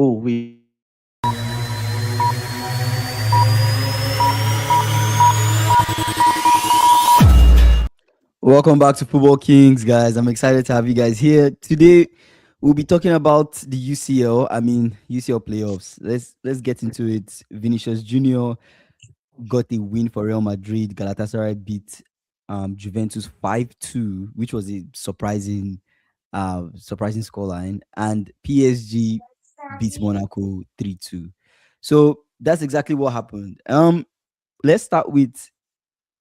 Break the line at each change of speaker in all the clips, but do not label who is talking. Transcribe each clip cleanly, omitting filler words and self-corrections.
Oh, we.
Welcome back to Football Kings, guys. I'm excited to have you guys here. Today, we'll be talking about the UCL. I mean, UCL playoffs. Let's get into it. Vinicius Junior got a win for Real Madrid. Galatasaray beat Juventus 5-2, which was a surprising scoreline. And PSG beat Monaco 3-2. So that's exactly what happened. Let's start with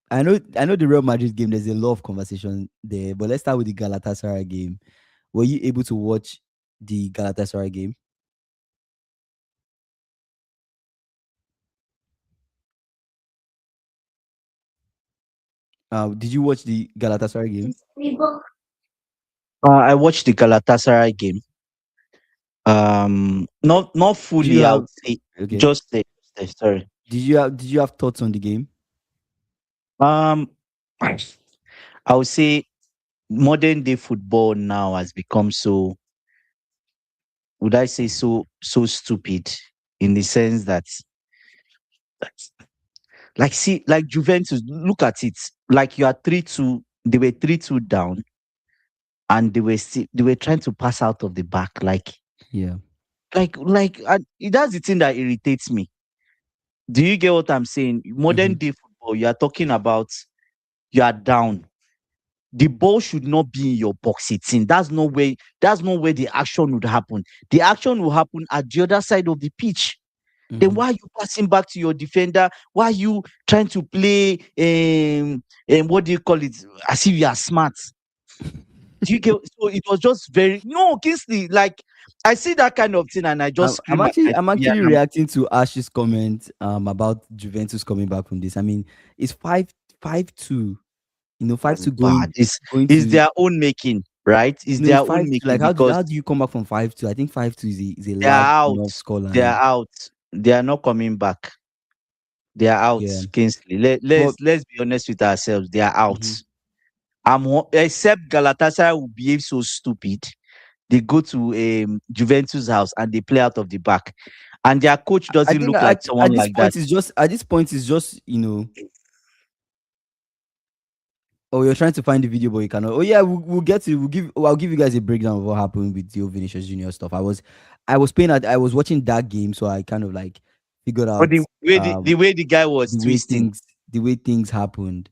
I know the Real Madrid game. There's a lot of conversation there, but let's start with the Galatasaray game. Were you able to watch the Galatasaray game? Did you watch the Galatasaray game?
I watched the Galatasaray game. Not
Do you
fully. I
have
would say
okay?
just the sorry.
Did you have thoughts on the game?
Um, I would say modern day football now has become so. Would I say so stupid in the sense that, like, see, like Juventus. Look at it. Like you are 3-2. They were 3-2 down, and they were trying to pass out of the back.
Yeah.
That's the thing that irritates me. Do you get what I'm saying? Modern
Mm-hmm.
day football, you are talking about, you are down. The ball should not be in your box 18. That's not where the action would happen. The action will happen at the other side of the pitch. Then
Mm-hmm.
why are you passing back to your defender? Why are you trying to play what do you call it? As if you are smart. Do you get, so it was just very no Kingsley, like I see that kind of thing and I just
I'm, I'm
scream at
actually
my
I'm
TV
actually
and I'm
reacting to Ash's comment about Juventus coming back from this. I mean, it's 5-2.
that's
5-2
bad.
going
It's
going to
their own making, right? It's
no, it's
their own
5-2.
making
Like how
because
do you come back from 5-2? I think 5-2 is a
they are
large
out.
enough
They are
scoreline.
out. They are not coming back. They are out,
Yeah.
Kingsley.
But
Let's be honest with ourselves. They are out.
mhm.
Except Galatasaray will behave so stupid. They go to Juventus house and they play out of the back, and their coach
I
doesn't
think
look like
at
someone
this
like that.
point is just at this point is just oh, you're trying to find the video, but you cannot. Oh yeah, we'll get to. I'll give you guys a breakdown of what happened with the Vinicius Junior stuff. I was watching that game, so I kind of like figured
But
out
the
um
way the guy was
the way
twisting.
things happened.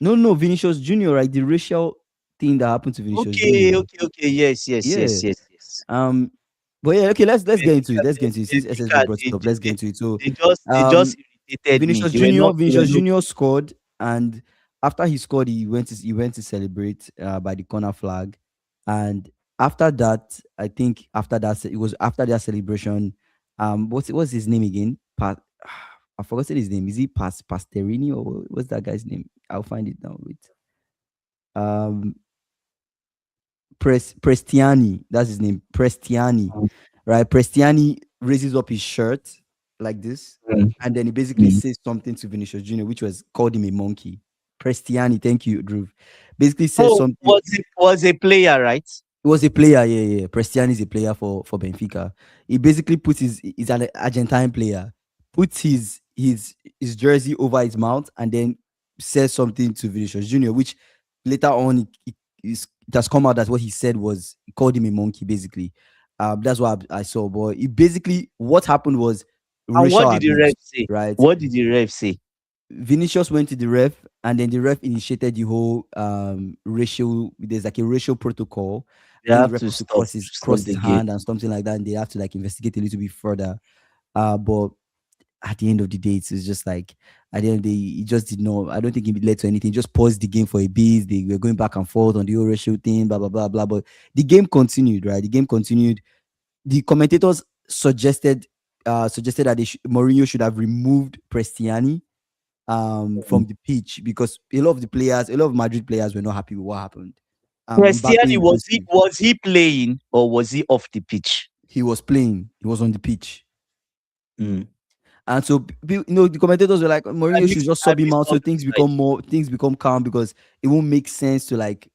No, Vinicius Junior, right? The racial thing that happened to Vinicius
Okay,
Junior.
okay, okay. Yes, yes,
Yeah.
yes, yes, yes.
Um. But yeah, okay. Let's get into it. Let's get into it. Since SSB
Benfica,
brought it up, let's get into it. So,
they just
um,
irritated me. They were
Vinicius
not.
Junior scored, and after he scored, he went to celebrate by the corner flag, and after that, I think after that it was after that celebration. What's his name again? I forgot his name. Is he Pasterini or what's that guy's name? I'll find it now. Wait. Um, Prestiani. That's his name. Prestiani. Right? Prestiani raises up his shirt like this,
Mm,
and then he basically
mm.
says something to Vinicius Junior, which was called him a monkey. Prestiani, thank you, Drew. Basically says
Oh,
something.
was a player, right?
He was a player, yeah. Prestiani is a player for Benfica. He basically puts he's an Argentine player, puts his jersey over his mouth, and then says something to Vinicius Junior, which later on it has come out that what he said was he called him a monkey, basically. That's what I saw. But it basically what happened was
And what
racial
did the ref
abuse,
say?
right?
What did the ref say?
Vinicius went to the ref, and then the ref initiated the whole racial. There's like a racial protocol. I
They
think the
have
ref
to
has to cross his
stop
cross his
the game.
hand and something like that, and they have to like investigate a little bit further. But at the end of the day, it's just like at the end of the day, it just did not. I don't think it led to anything. It just paused the game for a bit. They were going back and forth on the whole racial thing, blah blah blah blah. But the game continued, right? The game continued. The commentators suggested that Mourinho should have removed Prestiani
Mm.
from the pitch because a lot of Madrid players were not happy with what happened. Mbappe
Cristiani,
inclusive.
was he playing or was he off the pitch?
He was playing. He was on the pitch.
Mm.
And so the commentators were like,
I
Mourinho should
missed
just
I
sub him
missed
out
all
so
that side.
things become calm because it won't make sense to like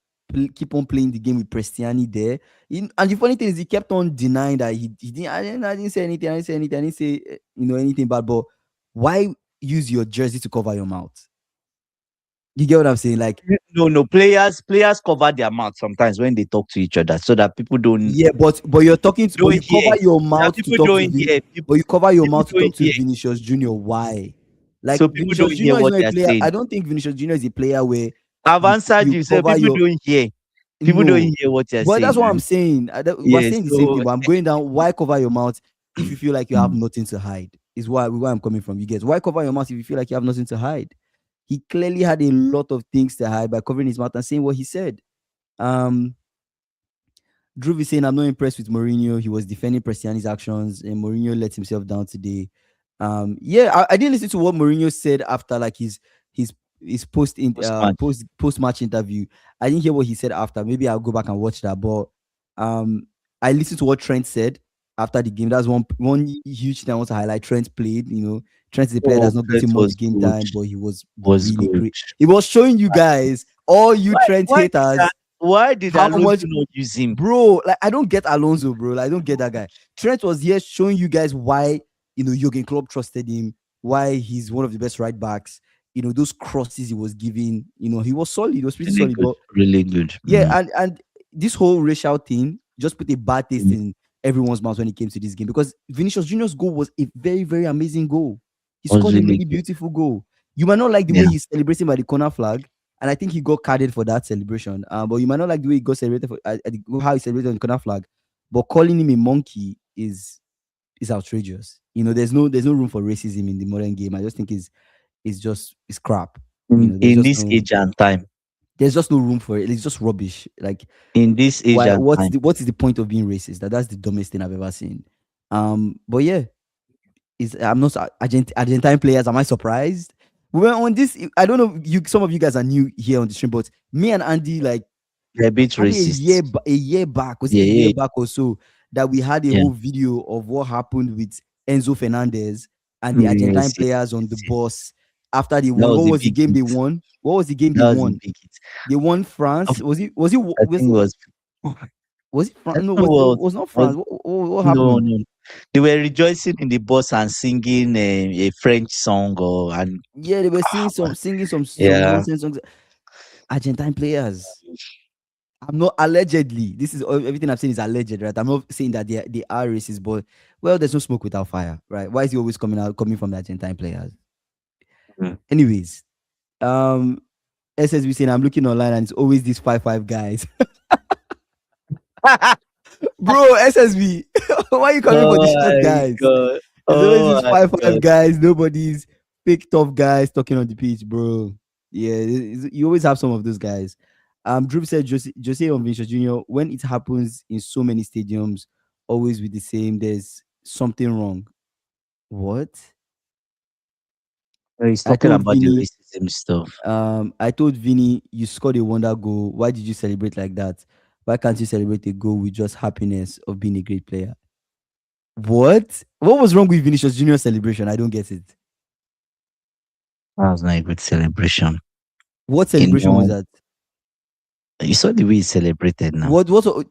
keep on playing the game with Prestiani there. And the funny thing is, he kept on denying that he didn't. I didn't say anything. I didn't say anything. I didn't say anything bad. But why use your jersey to cover your mouth? You get what I'm saying? Like,
No. Players cover their mouth sometimes when they talk to each other so that people
yeah, but you're talking to, but
don't
you cover
hear.
your
That
mouth to
people
talk to
don't hear.
but you cover your
People
mouth to
don't
talk to
hear.
Vinicius Junior. Why? Like,
So people
Vinicius
don't hear
Junior is
what
not a
they are
player.
saying.
I don't think Vinicius Junior is a player where
I've
you
answered
you
you. So
cover
people
your
don't hear. People don't
no.
hear what you're
But
saying,
that's what I'm
man.
saying. We're
Yeah.
saying the same
So
thing, but I'm going down. Why cover your mouth if you feel like you have
mm,
nothing to hide? Is why I'm coming from. You guys, why cover your mouth if you feel like you have nothing to hide? He clearly had a lot of things to hide by covering his mouth and saying what he said. Um, Drew is saying, I'm not impressed with Mourinho. He was defending Prestiani's actions, and Mourinho let himself down today. Yeah, I didn't listen to what Mourinho said after like his his
post match.
post match interview. I didn't hear what he said after. Maybe I'll go back and watch that. But I listened to what Trent said after the game. That's one huge thing I want to highlight. Trent played. Trent is a player
Oh,
that's not
Trent
getting much
was
game
good.
time, but he was
Was
really
good.
great. He was showing you guys, all you
Why?
Trent
Why did that?
haters,
Why did
how
Alonso
much,
not use him?
bro. Like, I don't get Alonso, bro. Like, I don't get that guy. Trent was here showing you guys why Jurgen Klopp trusted him, why he's one of the best right backs. Those crosses he was giving, he was solid. He was pretty
Really
solid.
good.
But
Really good.
yeah, and this whole racial thing just put a bad taste
Mm.
in everyone's mouth when it came to this game, because Vinicius Junior's goal was a very, very amazing goal. He
Was
scored a
really
really
good.
beautiful goal. You might not like the
Yeah.
way he's celebrating by the corner flag, and I think he got carded for that celebration. But you might not like the way he got celebrated for how he celebrated on the corner flag. But calling him a monkey is outrageous. There's no room for racism in the modern game. I just think it's crap.
In,
There's
in
just
this
no
age and time.
there's just no room for it. It's just rubbish. Like,
In this age
why?
and
What's
time.
the point of being racist? That's the dumbest thing I've ever seen. But yeah, I'm not Argentine players. Am I surprised? We were on this. I don't know. Some of you guys are new here on the stream, but me and Andy, like,
They're a bit
probably
racist.
a year back, was it
Yeah,
a year
yeah,
back or so, that we had a
yeah.
whole video of what happened with Enzo Fernandez and the Argentine
Yes, yes,
players on the
yes, yes.
bus after they
That
won.
was
What
a
was the
big
game
hit.
they won? What was the game they
That was a
won?
big hit.
They won France.
Of-
Was it? Was it?
I
Was
think
it?
it was.
Was it France?
I
No,
don't know what
was not
was.
France. What
No,
happened?
no. They were rejoicing in the bus and singing a French song or and
Yeah, they were singing some
yeah.
nonsense songs. Argentine players. I'm not allegedly. This is everything I'm saying is alleged, right? I'm not saying that they are racist, but well, there's no smoke without fire, right? Why is he always coming from the Argentine players?
Mm.
Anyways, um, SSB saying I'm looking online and it's always these 5-5 guys, bro. SSB, why are you coming for the
Oh
short
my
guys?
god.
There's always
Oh
these
my
5-5
god.
guys. Nobody's big tough guys talking on the pitch, bro. Yeah, you always have some of those guys. Drew said Jose on Vinicius Junior. When it happens in so many stadiums, always with the same. There's something wrong. What?
He's
I
talking
told
about the
Vinny.
racism stuff.
I told Vinny, you scored a wonder goal. Why did you celebrate like that? Why can't you celebrate a goal with just happiness of being a great player? What? What was wrong with Vinicius Junior celebration? I don't get it.
That was not a good celebration.
What
You
celebration was
know,
that?
you saw the way he celebrated now.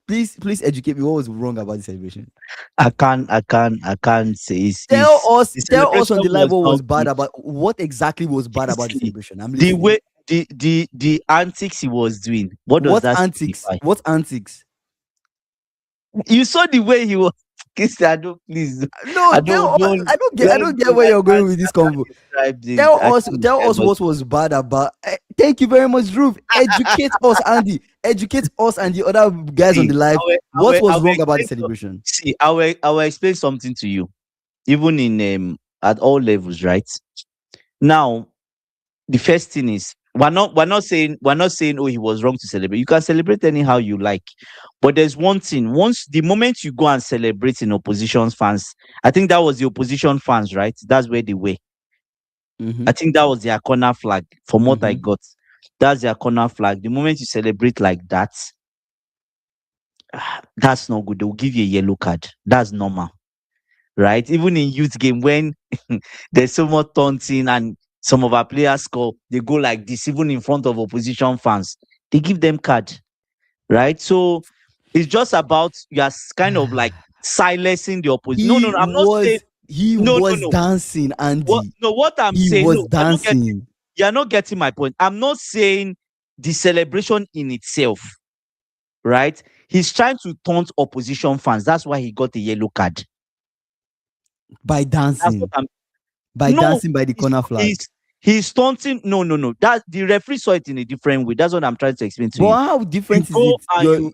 Please educate me. What was wrong about the celebration?
I can't say
Tell
it's
us,
the
tell us
celebration
on the live
was
what
not
was bad
good.
about, what exactly was bad about the
See,
celebration. I'm
the
listening.
way the antics he was doing, what does
What
that
antics?
signify?
What antics?
You saw the way he was. Kiss, I don't please.
No,
I
tell
don't
us.
don't
I don't get where
I
you're going with this
can't
convo.
describe this. I can't
Tell
describe
us
what
what was bad about. Thank you very much, Drew. Educate us, Andy. Educate us and the other guys on
see.
the live. What
I
was
will
wrong about the
explain
celebration?
see, I will explain something to you. Even in at all levels, right? Now, the first thing is we're not saying oh he was wrong to celebrate. You can celebrate anyhow you like, but there's one thing. Once the moment you go and celebrate in opposition fans, I think that was the opposition fans, right? That's where they were.
Mm-hmm.
I think that was their corner flag. From what I
Mm-hmm.
got, that's their corner flag. The moment you celebrate like that, that's not good. They'll give you a yellow card. That's normal, right? Even in youth game when there's so much taunting and some of our players score, they go like this, even in front of opposition fans. They give them card. right? So it's just about you are kind of like silencing the opposition. No,
he
no, no. I'm not saying
was he
no, no,
was
no.
dancing,
What
Andy.
no, what I'm
He
saying,
was
no,
dancing.
you're not getting my point. I'm not saying the celebration in itself, right? He's trying to taunt opposition fans. That's why he got a yellow card.
By
That's what
dancing.
I'm
By
no,
dancing by the
he's
corner flag.
he's he's taunting. No, no, no. That the referee saw it in a different way. That's what I'm trying to explain to
But
you.
how
You
different is
go
it?
and you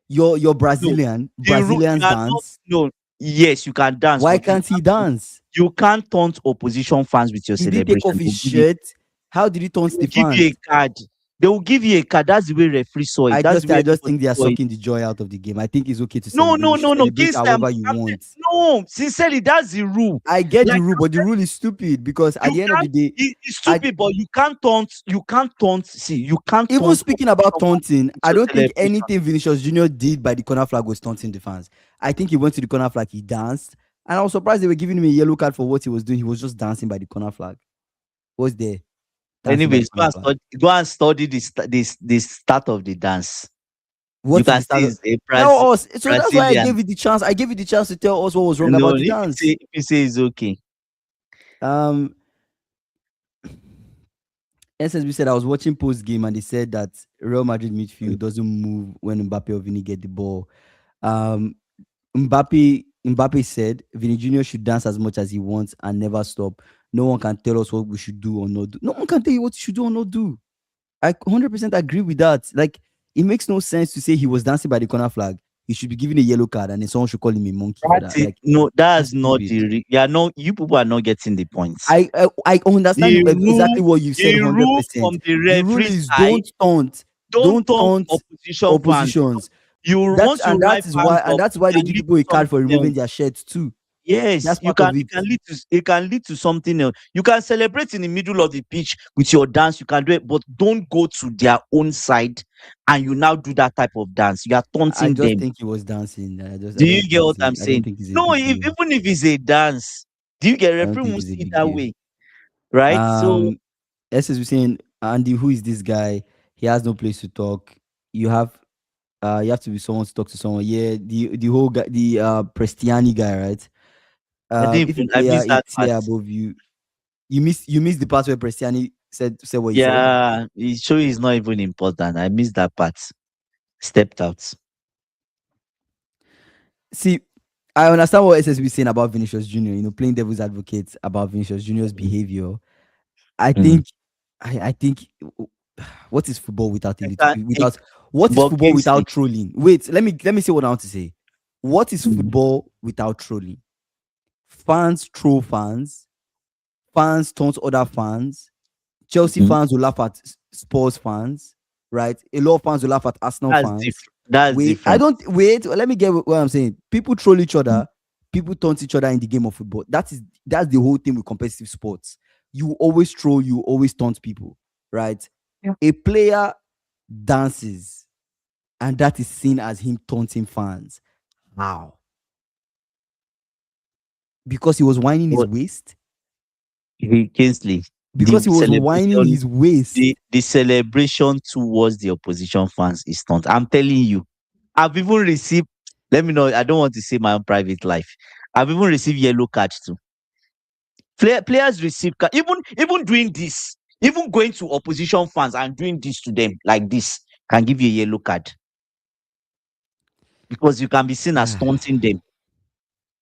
Your
no
Brazilian
the rule you
Brazilians
are not
dance.
no yes, you can dance,
Why
but
can't he dance?
you can't taunt opposition fans with your
Did he take
celebration.
off his shirt? How did he taunt
They
the
will give you
fans?
a card. They will give you a card. That's the way referee saw it. That's the way
I just
everybody
think they are
saw it.
sucking the joy out of the game. I think it's okay to
No,
celebrate.
no,
You should
no, no.
celebrate
Kingsley,
however you
I'm
want.
no, sincerely, that's the rule.
I get the
Like
rule,
I'm
but the rule is stupid because at
you
the end of the
can't
day,
it's
I
stupid, but you can't taunt see, you can't
even
taunt
speaking about
opposition fans
taunting,
with
I
your
don't think
celebration.
anything Vinicius Junior did by the corner flag was taunting the fans. I think he went to the corner flag, he danced, and I was surprised they were giving him a yellow card for what he was doing. He was just dancing by the corner flag. Was there dancing by the
Anyways,
corner flag?
go and study this start of the dance. You
What is
can
the
see
start?
it's a
Tell us. So that's why I
Brazilian.
gave you the chance. I gave you the chance to tell us what was wrong
No,
about the dance.
if you say it's okay.
Um, SSB said I was watching post game and they said that Real Madrid midfield doesn't move when Mbappe or Vini get the ball. Um, Mbappe said Vini Jr. should dance as much as he wants and never stop. No one can tell us what we should do or not do. No one can tell you what you should do or not do. I 100% agree with that. Like, it makes no sense to say he was dancing by the corner flag. He should be given a yellow card and then someone should call him a monkey for
That's
that.
it.
Like,
No,
that's
that's not
stupid.
you people are not getting the points.
I understand
The
exactly
rule,
what you said
the rule
100%.
from the
The rule
referee
is
side, don't
don't
taunt
taunt
opposition fans.
oppositions.
Once you rise fans
And
up,
that's
it
why they
can
give
lead
people
to
a card for
something else.
removing their shirts too.
Yes,
That's part of
it
it.
can lead to something else. You can celebrate in the middle of the pitch with your dance, you can do it, but don't go to their own side and you now do that type of dance. You are
I
taunting
just
them.
think he was dancing.
Do
I
you
don't
get
think
what I'm
I don't
saying?
think it's a
No,
big deal.
even if it's a dance, do you get
I don't
referee
think
won't
it's a
see it
big
that
deal.
way, right? So
Um, SS was saying, Andy, who is this guy? He has no place to talk. You have to be someone to talk to someone. Yeah, the whole guy, the Prestiani guy, right? If a
I
player
missed
a
that part.
tier above you, you missed the part where Prestiani said what he said.
Yeah, it show is not even important. I missed that part. Stepped out.
See, I understand what SSB is saying about Vinicius Junior. Playing devil's advocate about Vinicius Junior's behavior. I
Mm.
think, I think, what is football without a
I
little
can,
bit
I,
without what is
but
football
Kingsley,
without trolling? Wait, let me say what I want to say. What is
mm,
football without trolling? Fans troll fans. Fans taunt other fans. Chelsea
mhm.
fans will laugh at Spurs fans, right? A lot of fans will laugh at Arsenal
That's
fans.
different. That's
Wait, I
different.
don't wait. Let me get what I'm saying. People troll each
Mm,
other. People taunt each other in the game of football. That's the whole thing with competitive sports. You always troll. You always taunt people, right?
Yeah.
A player dances, and that is seen as him taunting fans. How? Because he was whining his
But
waist.
Kingsley,
Because he was whining his waist.
the celebration towards the opposition fans is stunt. I'm telling you, I've even received. Let me know. I don't want to say my own private life. I've even received yellow cards too. Players receive even doing this, even going to opposition fans and doing this to them like this can give you a yellow card because you can be seen as taunting them.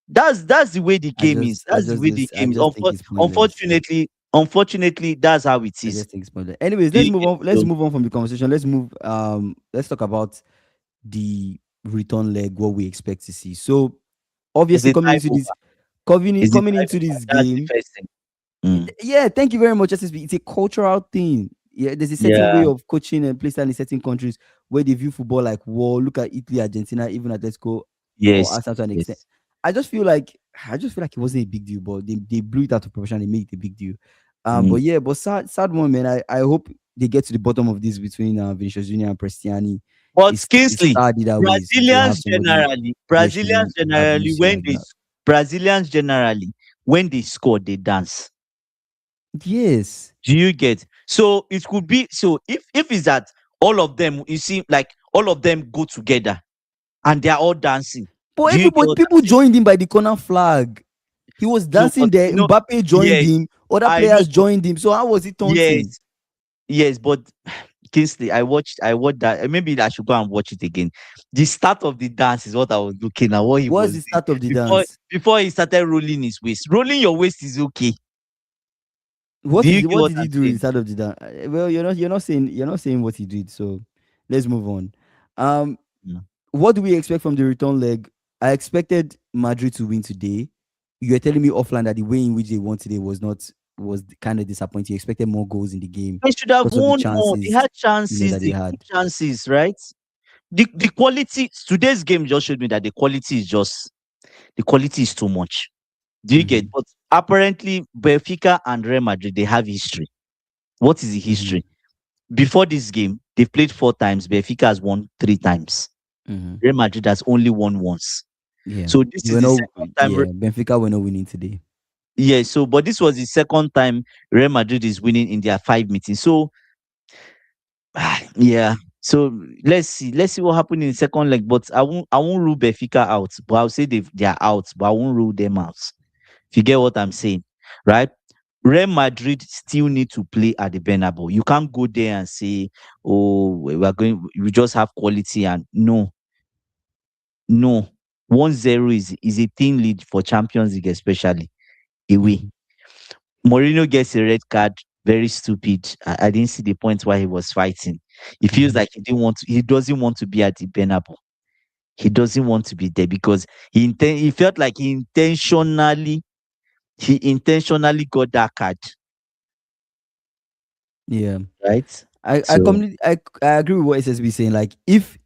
That's the way the game is. That's the way the
I
game is.
just think it's pointless.
Unfortunately, that's how it
I
is.
just think it's pointless. Anyways,
Do you get
let's
so
move on from the conversation. Let's talk about the return leg, what we expect to see. So
it's
obviously
the time over. It's the
coming
time
into
over.
this
That's the
game,
first thing. Mm.
yeah, thank you very much, SSB. It's a cultural thing. Yeah, there's a certain way
Yeah.
of coaching and play style in certain countries where they view football like war. Look at Italy, Argentina, even Atletico or
Yes.
Arsenal to an extent.
Yes.
I just feel like it wasn't a big deal, but they blew it out of proportion. They made it a big deal.
Mm.
But yeah, but sad one, man. I hope they get to the bottom of this between Vinicius Junior and Prestiani.
But
It's
Kingsley,
sad either ways. They'll have somebody questioning abuse
When
like that.
Brazilians generally when they score, they dance.
Yes.
Do you get? So it could be so if it's that all of them, you see, like all of them go together and they are all dancing.
But
Do you get
everybody,
what I'm
people
saying?
joined him by the corner flag. He was
No,
dancing
but
there. Mbappe joined
yes,
him. Other
I know,
players
but
joined him. So how was it taunting?
yes, yes, but Kingsley, I watched that. Maybe I should go and watch it again. The start of the dance is what I was looking at, what he
What's
was
the
doing
start of the
before
dance?
before he started rolling his waist. Rolling your waist is okay. Do
What
you
is
get
what
what
did he
I'm
do in the
saying?
start of the dance? Well, you're not saying what he did. So let's move on. Um,
Mm.
what do we expect from the return leg? I expected Madrid to win today. You're telling me offline that the way in which they won today was kind of disappointing. You expected more goals in the game
They should have
because of the
won more. They
chances
had chances,
that they
the good
had.
chances, right? The quality today's game just showed me that the quality is too much. Do you get?
Hmm.
But apparently, Benfica and Real Madrid they have history. What is the
Hmm.
history? Before this game, they've played 4 times. Benfica has won 3 times.
Hmm.
Real Madrid has only won once.
Yeah,
So this
you
is
were
the
not.
second time.
Yeah, Benfica were not winning today.
Yeah. So, but this was the second time Real Madrid is winning in their 5 meetings. So, yeah. So let's see what happened in the second leg. But I won't rule Benfica out. But I'll say they are out. But I won't rule them out. If you get what I'm saying, right? Real Madrid still need to play at the Bernabeu. You can't go there and say, "Oh, we're going. We just have quality." And no, no, 1-0 is a thin lead for Champions League, especially away.
Hmm.
Mourinho gets a red card. Very stupid. I didn't see the point why he was fighting. He feels
Hmm.
like he didn't want to. He doesn't want to be at the Bernabeu. He doesn't want to be there because he felt like he intentionally got that card,
Yeah,
right?
I
So
completely I agree with what SSB is saying. Like if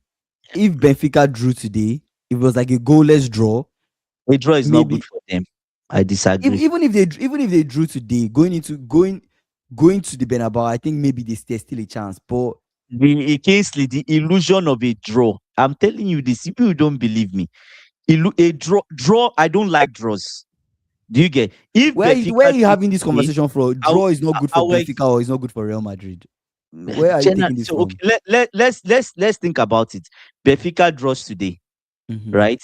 Benfica drew today, if it was like a goalless draw,
a draw is not good
maybe
for them. I disagree.
even if they drew today, going to the Bernabeu, I think maybe there's still a chance. But
The illusion of a draw. I'm telling you this. If you don't believe me, a draw. I don't like draws. Do you get? If
where are
Benfica
you
drew
having this
today,
conversation from?
I,
Draw is not good for
I will
Benfica or it's not good for Real Madrid. Where are you taking this
so okay,
from?
let's think about it. Benfica draws today,
Hmm.
right?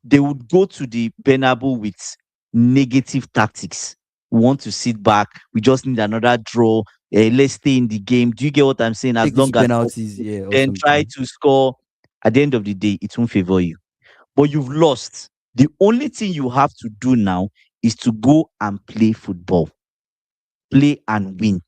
They would go to the Bernabeu with negative tactics. We want to sit back. We just need another draw. Let's stay in the game. Do you get what I'm saying? As
Take it
long
to
as
penalties, yeah, or
then try
something.
to score. At the end of the day, it won't favor you. But you've lost. The only thing you have to do now is to go and play football, play and win.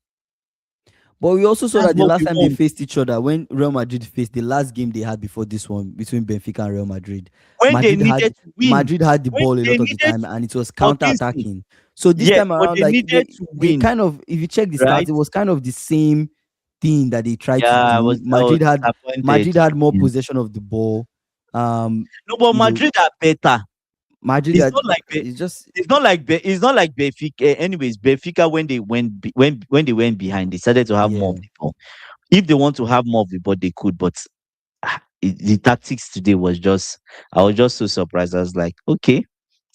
But we also saw
That's
that the
what
last
we
time they
want.
faced each other, when Real Madrid faced the last game they had before this one between Benfica and Real Madrid,
When they
Madrid had
needed to win,
Madrid had the
when
ball a
they
lot of the
needed
time
to,
and it was
for
counter
Kingsley,
attacking. So this
yes,
time
but
around,
they
like
needed to
they
win,
kind of, if you check the stats,
right?
it was kind of the same thing that they tried to
Yeah,
do.
I was
Madrid
disappointed.
had more
Yeah.
possession of the ball. Um,
No, but
you know,
Madrid are better.
Madrid
It's
had
not like
it's just
it's not like Benfica. Anyways, Benfica when they went behind, they started to have more
yeah.
of the ball. If they want to have more of the ball, they could. But the tactics today was just, I was just so surprised. I was like, okay,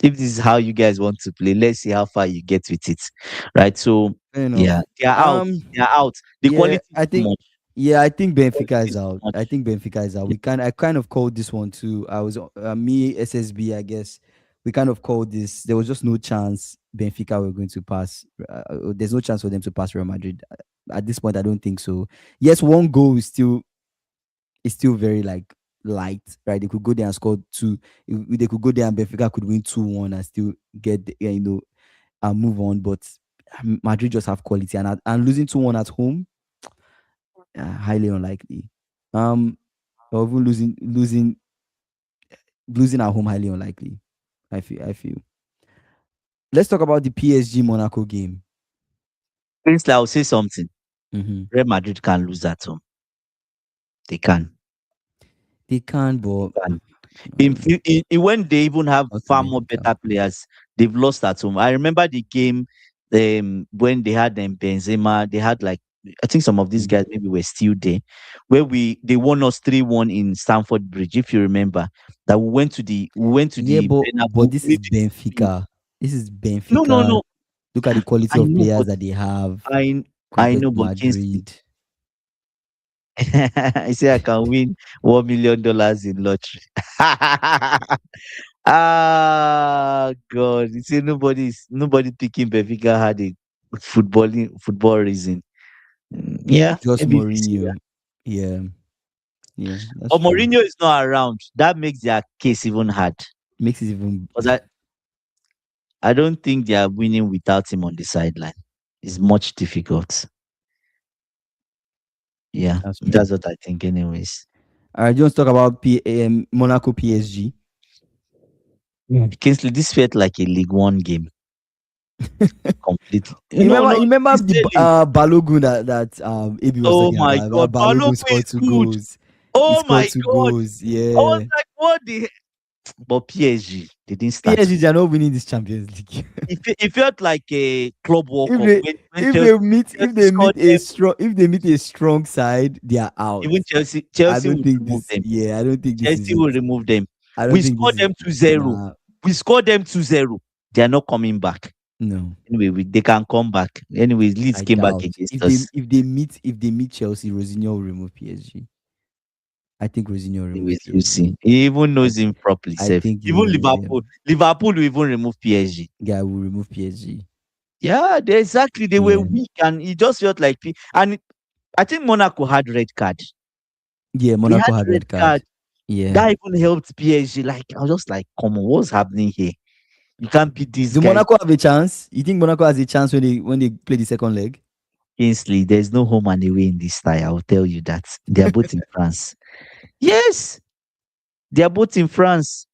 if this is how you guys want to play, let's see how far you get with it, right? So
Fair
yeah,
enough.
they are out.
Um,
They are out. The
yeah,
quality is too much.
I think
Quality
Benfica is
is too
out. I
much.
think Benfica is out.
Yeah.
I kind of called this one too. I was me SSB. I guess we kind of called this. There was just no chance Benfica were going to pass. There's no chance for them to pass Real Madrid at this point. I don't think so. Yes, one goal is still very like light, right? They could go there and score two. They could go there and Benfica could win 2-1 and still get and move on. But Madrid just have quality and losing 2-1 at home, highly unlikely. Or even losing at home, highly unlikely. I feel. Let's talk about the PSG Monaco game.
Prince, I'll say something.
Hmm.
Real Madrid can lose at home. They can.
They can, but
Can.
um,
When they even have
not to
far more
Benfica.
better players, they've lost at home. I remember the game when they had Benzema, they had like, I think some of these
Mhm.
guys maybe were still there, where they won us 3-1 in Stamford Bridge, if you remember. That we went to
Yeah,
the
but
Bernabeu,
this is
we did win.
Benfica. This is
No, no,
Benfica.
no.
Look at the quality
I
of
know,
players
but
that they have
I I
compared
know,
to
but Kingsley,
Madrid.
I say I can win $1 million in lottery. Ah, God! You see, nobody picking Benfica had a football reason. Yeah,
Just
maybe this year.
Mourinho. Yeah, yeah, that's
But
true.
Mourinho is not around. That makes their case even hard.
Makes it even
Because I don't think they are winning without him on the sideline. It's much difficult. Yeah,
that's true.
that's what I think, anyways.
All right, you want to talk about Monaco PSG?
Kingsley, this felt like a League One game completely. No,
You
no,
remember the
sincerely.
Balogun that Abi was
Oh
talking
my
about?
God,
That
Balogun
Balogun scored
is
two
good.
goals. He
Oh
scored
my
two
God.
goals.
I was
Yeah.
like, what the? But PSG, they didn't start
PSG
well.
they are not winning this Champions League.
It felt like a club World
if
Cup
they
when Chelsea,
if
Chelsea
they
scored
meet a
them.
strong if they meet a strong side, they are out.
Even Chelsea,
I
Chelsea
don't
would
think
remove
this.
them.
Yeah, I don't think this is
Chelsea
it.
will remove them.
I don't
We
think this
scored
is
them 2-0.
nah.
We scored them 2-0. They are not coming back.
No,
Anyway, they can come back. Anyways, Leeds
I
came back
doubt
against us.
if they meet Chelsea, Rosinho will remove PSG. I think Rosinho will remove
Anyways, we'll
PSG.
see. He even
I
knows him properly,
I
safe.
think he will
Even
remove
Liverpool,
them.
Liverpool will even remove PSG.
Guy will remove PSG.
Yeah, exactly. They were
Yeah.
weak, and it just felt like. I think Monaco had red card.
Yeah,
They
Monaco
had
had
red
red card.
card.
Yeah.
That even helped PSG. Like I was just like, come on, what's happening here? You can't beat these
Do
guys.
Monaco have a chance? You think Monaco has a chance when they play the second leg?
Kingsley, there's no home and away in this tie. I'll tell you that. They are both in France. Yes, they are both in France.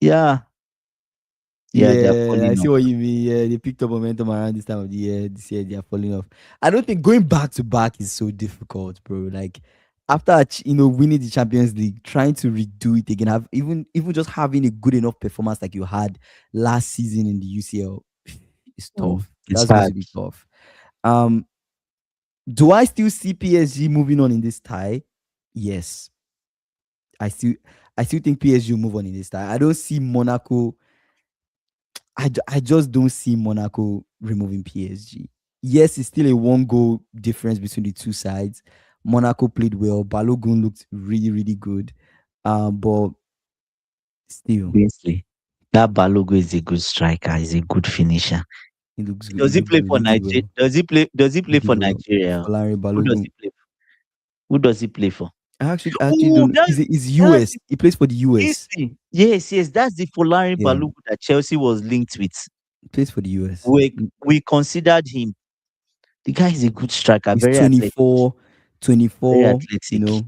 Yeah, yeah, they are
Yeah, I
falling
see
off.
what you mean. Yeah, they picked up momentum around this time of the year. This year they are falling off. I don't think going back to back is so difficult, bro. Like after winning the Champions League, trying to redo it again, have even just having a good enough performance like you had last season in the UCL, it's tough.
It's
That's going
hard.
to be tough. Um, do I still see PSG moving on in this tie? Yes, I still I still think PSG will move on in this tie. I don't see Monaco. I just don't see Monaco removing PSG. Yes, it's still a one goal difference between the two sides. Monaco played well. Balogun looked really, really good. But still,
Kingsley, that Balogun is a good striker. He's a good finisher.
he looks good. He
Does he
looks
play
good.
for
He did
Nigeria?
well. He
Does he play
did
for
well.
Nigeria?
Larry
Who does
Balogun.
he play for? Who does he play for?
I actually
Oh,
don't know.
that's
He's
that's
US. He plays for the US.
Kingsley. Yes, yes, that's the Folarin
Yeah,
Balogun that Chelsea was linked with.
he plays for the US.
We considered him. The guy is a good striker,
He's
very athletic,
24,
very
24,
athletic.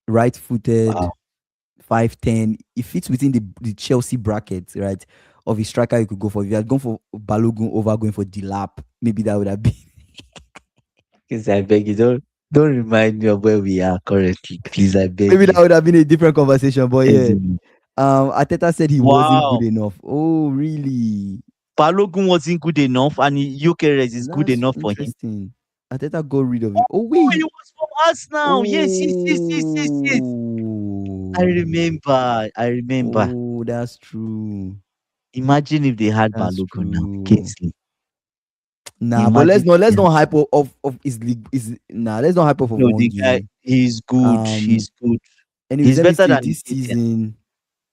right footed.
Wow.
5'10". It fits within the Chelsea bracket, right? Of a striker you could go for. If you had gone for Balogun over going for Dilap, maybe that would have been
Please, I beg you, don't remind me of where we are currently. Please, I beg
maybe that
you.
would have been a different conversation. But yeah,
Easily.
Ateta said he wasn't good
Wow.
enough. Oh, really?
Balogun wasn't good enough, and Gyökeres is good
That's
enough for him.
interesting. Ateta got rid of him. Oh
Oh, he
wait.
was from us now. Yes, yes, yes, yes, yes, yes. I
Oh,
remember. I remember.
oh, that's true.
Imagine if they had
That's
Balogun now.
true.
Kingsley.
Nah, but
Imagine if
let's
they had.
not hype of his league is nah, let's not hype off of
No,
one
the guy,
game.
he's good.
Um
He's good.
anyways,
He's
let me
better
see
than
this
Nketiah.
season.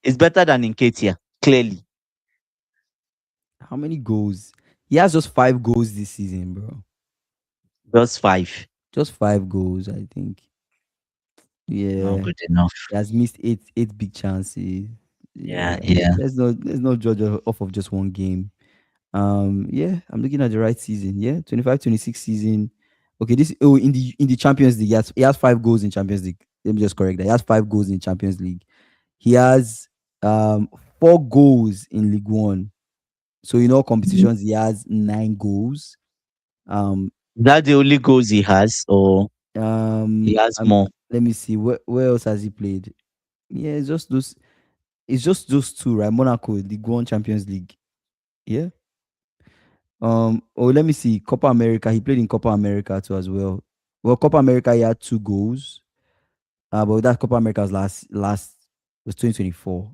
He's better than Nketiah. Clearly.
How many goals? He has just 5 goals this season, bro.
Just five.
Just 5 goals, I think.
Not
Yeah.
good enough.
He has missed eight big chances.
Yeah,
Yeah.
yeah.
Let's not judge off of just one game. Yeah, I'm looking at the right season. Yeah, 25-26 season. Okay, this in the Champions League, he has 5 goals in Champions League. Let me just correct that. He has 5 goals in Champions League. He has 4 goals in League One. So in all competitions, he has 9 goals. Um,
Is that the only goals he has, or he
um,
has
um
more?
let me see where else has he played. Yeah, it's just those. It's just those two, right? Monaco, League One, Champions League. Yeah. Oh, let me see. Copa America. He played in Copa America too as well. Well, Copa America, he had 2 goals. But that Copa America was last was 2024.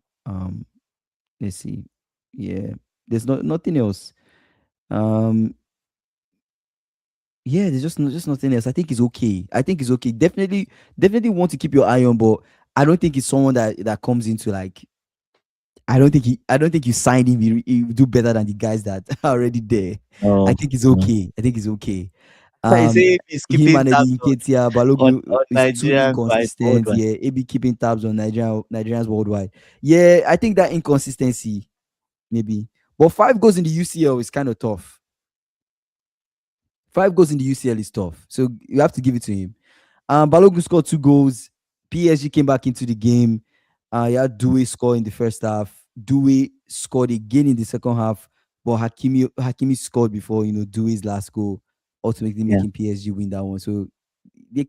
Let's see. Yeah, there's nothing else. Um, Yeah, there's just nothing else. I think it's okay. I think it's okay. Definitely want to keep your eye on, but I don't think it's someone that comes into like. I don't think you signed him. He will do better than the guys that are already there. I
No,
think it's
no.
okay. I think it's okay.
I
Um,
say he's
him
keeping
and
tabs
Eddie Nketiah,
on
Balogun is too
Nigerian guys
inconsistent.
worldwide.
Yeah, AB keeping tabs on Nigerians worldwide. Yeah, I think that inconsistency maybe, but 5 goals in the UCL is kind of tough. 5 goals in the UCL is tough, so you have to give it to him. Balogun scored 2 goals. PSG came back into the game. You had Doué score in the first half. Doué scored again in the second half, but Hakimi scored before Doué's last goal, ultimately
Yeah,
making PSG win that one. So they,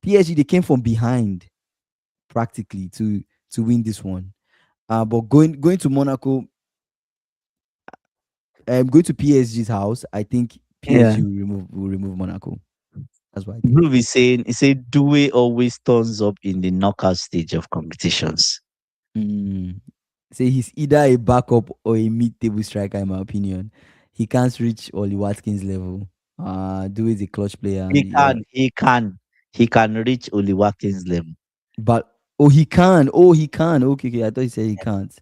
PSG they came from behind practically to win this one. But going to Monaco, going to PSG's house, I think
yeah.
PSG will remove Monaco. That's what I think.
Groove is saying, he said Dewey always turns up in the knockout stage of competitions.
Mm. Say he's either a backup or a mid-table striker, in my opinion. He can't reach Oli Watkins level. Do is a clutch player, and
He
yeah,
can, he can, he can reach Oli Watkins level.
but oh, he can. Oh, he can. Okay, okay. I thought he said he can't.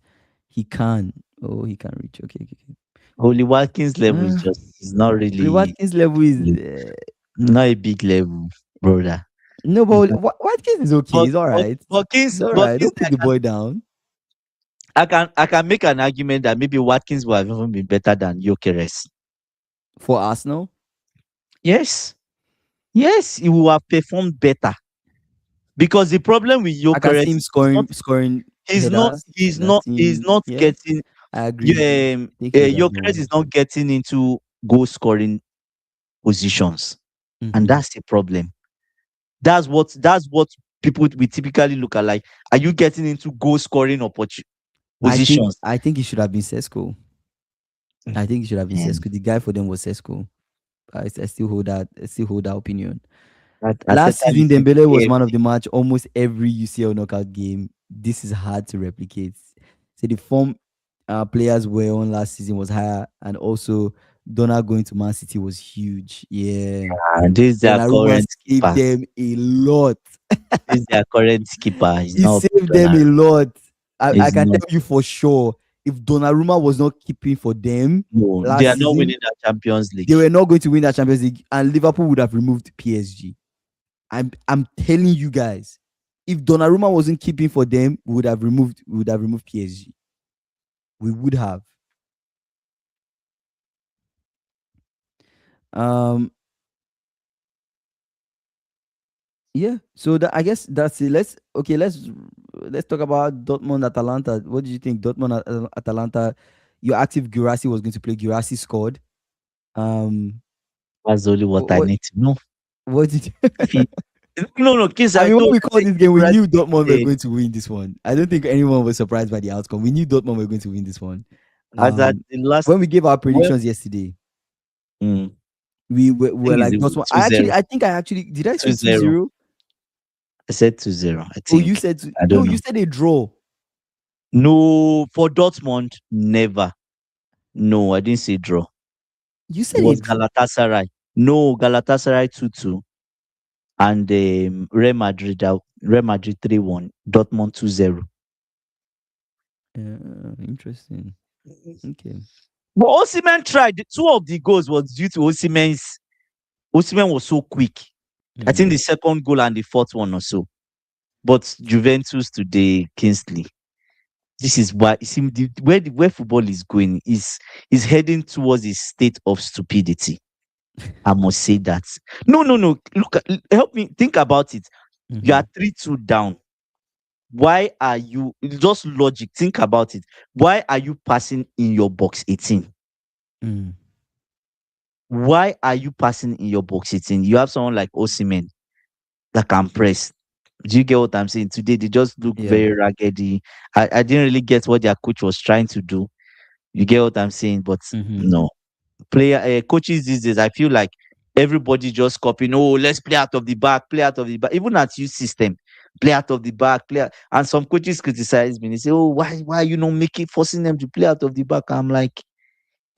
He can. Oh, he can reach. Okay, okay, okay.
Oli Watkins level is
Uh,
just, is not
Oli
really,
Watkins level is
not a big level, brother.
no, but
It's not-
Watkins is okay.
But
He's all right. He's all
But
right.
Kings,
Don't put the boy down.
I can make an argument that maybe Watkins would have even been better than Gyökeres.
For Arsenal,
Yes, yes, he will have performed better. Because the problem with
I can see
Gyökeres
him
is
scoring headers. That's
he's
him.
not
Yeah,
getting
I agree. I think he would have
Gyökeres
more.
is not getting into goal scoring positions, and
Mm-hmm.
that's the problem. That's what people we typically look at. Like, are you getting into goal scoring positions?
I think it should have been Sesko. I think it should have been
And
Sesko. The guy for them was Sesko. I still hold that. I still hold that opinion.
I
Last
certainly
season,
think
Dembele was man of
AFC
the match almost every UCL knockout game. This is hard to replicate. So the form players were on last season was higher, and also Donna going to Man City was huge. Yeah,
and this is their
Donnarumma
current
saved
keeper.
them a lot.
This is their current keeper. He's
He
not
saved them a
Donnarumma.
lot. I
He's
can
not.
tell you for sure. If Donnarumma was not keeping for them
No, they
last
are not
season,
winning the Champions League.
they were not going to win that Champions League, and Liverpool would have removed PSG. I'm telling you guys, if Donnarumma wasn't keeping for them, we would have removed PSG. We would have. Um, yeah. So I guess that's it. Let's talk about Dortmund Atalanta. What did you think? Dortmund Atalanta. Your active Girassi was going to play. Girassi scored. Um,
That's only what I
what
need to know.
what did
If he, no, kids,
I
I
mean, when
told
we
you,
called
say
this game, we
Guras
knew Dortmund were
dead.
going to win this one. I don't think anyone was surprised by the outcome. We knew Dortmund were going to win this one.
As at
Um,
the last,
when we gave our
well,
predictions yesterday,
mm,
we
I
were
think it's
like Dortmund.
2-0.
I think I actually did. I say
2-0.
2-0?
I said 2-0, I
Oh, you
think.
said
I
no.
don't
You
know.
said a draw.
No, for Dortmund, never. No, I didn't say draw.
You
It
said a
was
draw.
Galatasaray. No, Galatasaray 2-2. And Real Madrid 3-1. Dortmund 2-0.
Interesting. Okay.
But Osimhen tried. Two of the goals was due to Osimhen's. Osimhen was so quick. I think the
Mm,
second goal and the fourth one or so. But Juventus today, Kingsley. This is why you see where football is going is heading towards a state of stupidity. I must say that. No, no, no. Help me think about it. You are
mhm,
3-2 down. Why are you just logic? Think about it. Why are you passing in your box 18?
mm,
Why are you passing in your box 18? You have someone like Osimhen that can press. Do you get what I'm saying? Today they just look
yeah.
very raggedy. I didn't really get what their coach was trying to do. You get what I'm saying? But
Mhm,
no. Coaches these days, I feel like everybody just copying. Oh, let's play out of the back, play out of the back. Even at youth system, play out of the back, And some coaches criticize me. They say, "Oh, why you not forcing them to play out of the back?" I'm like,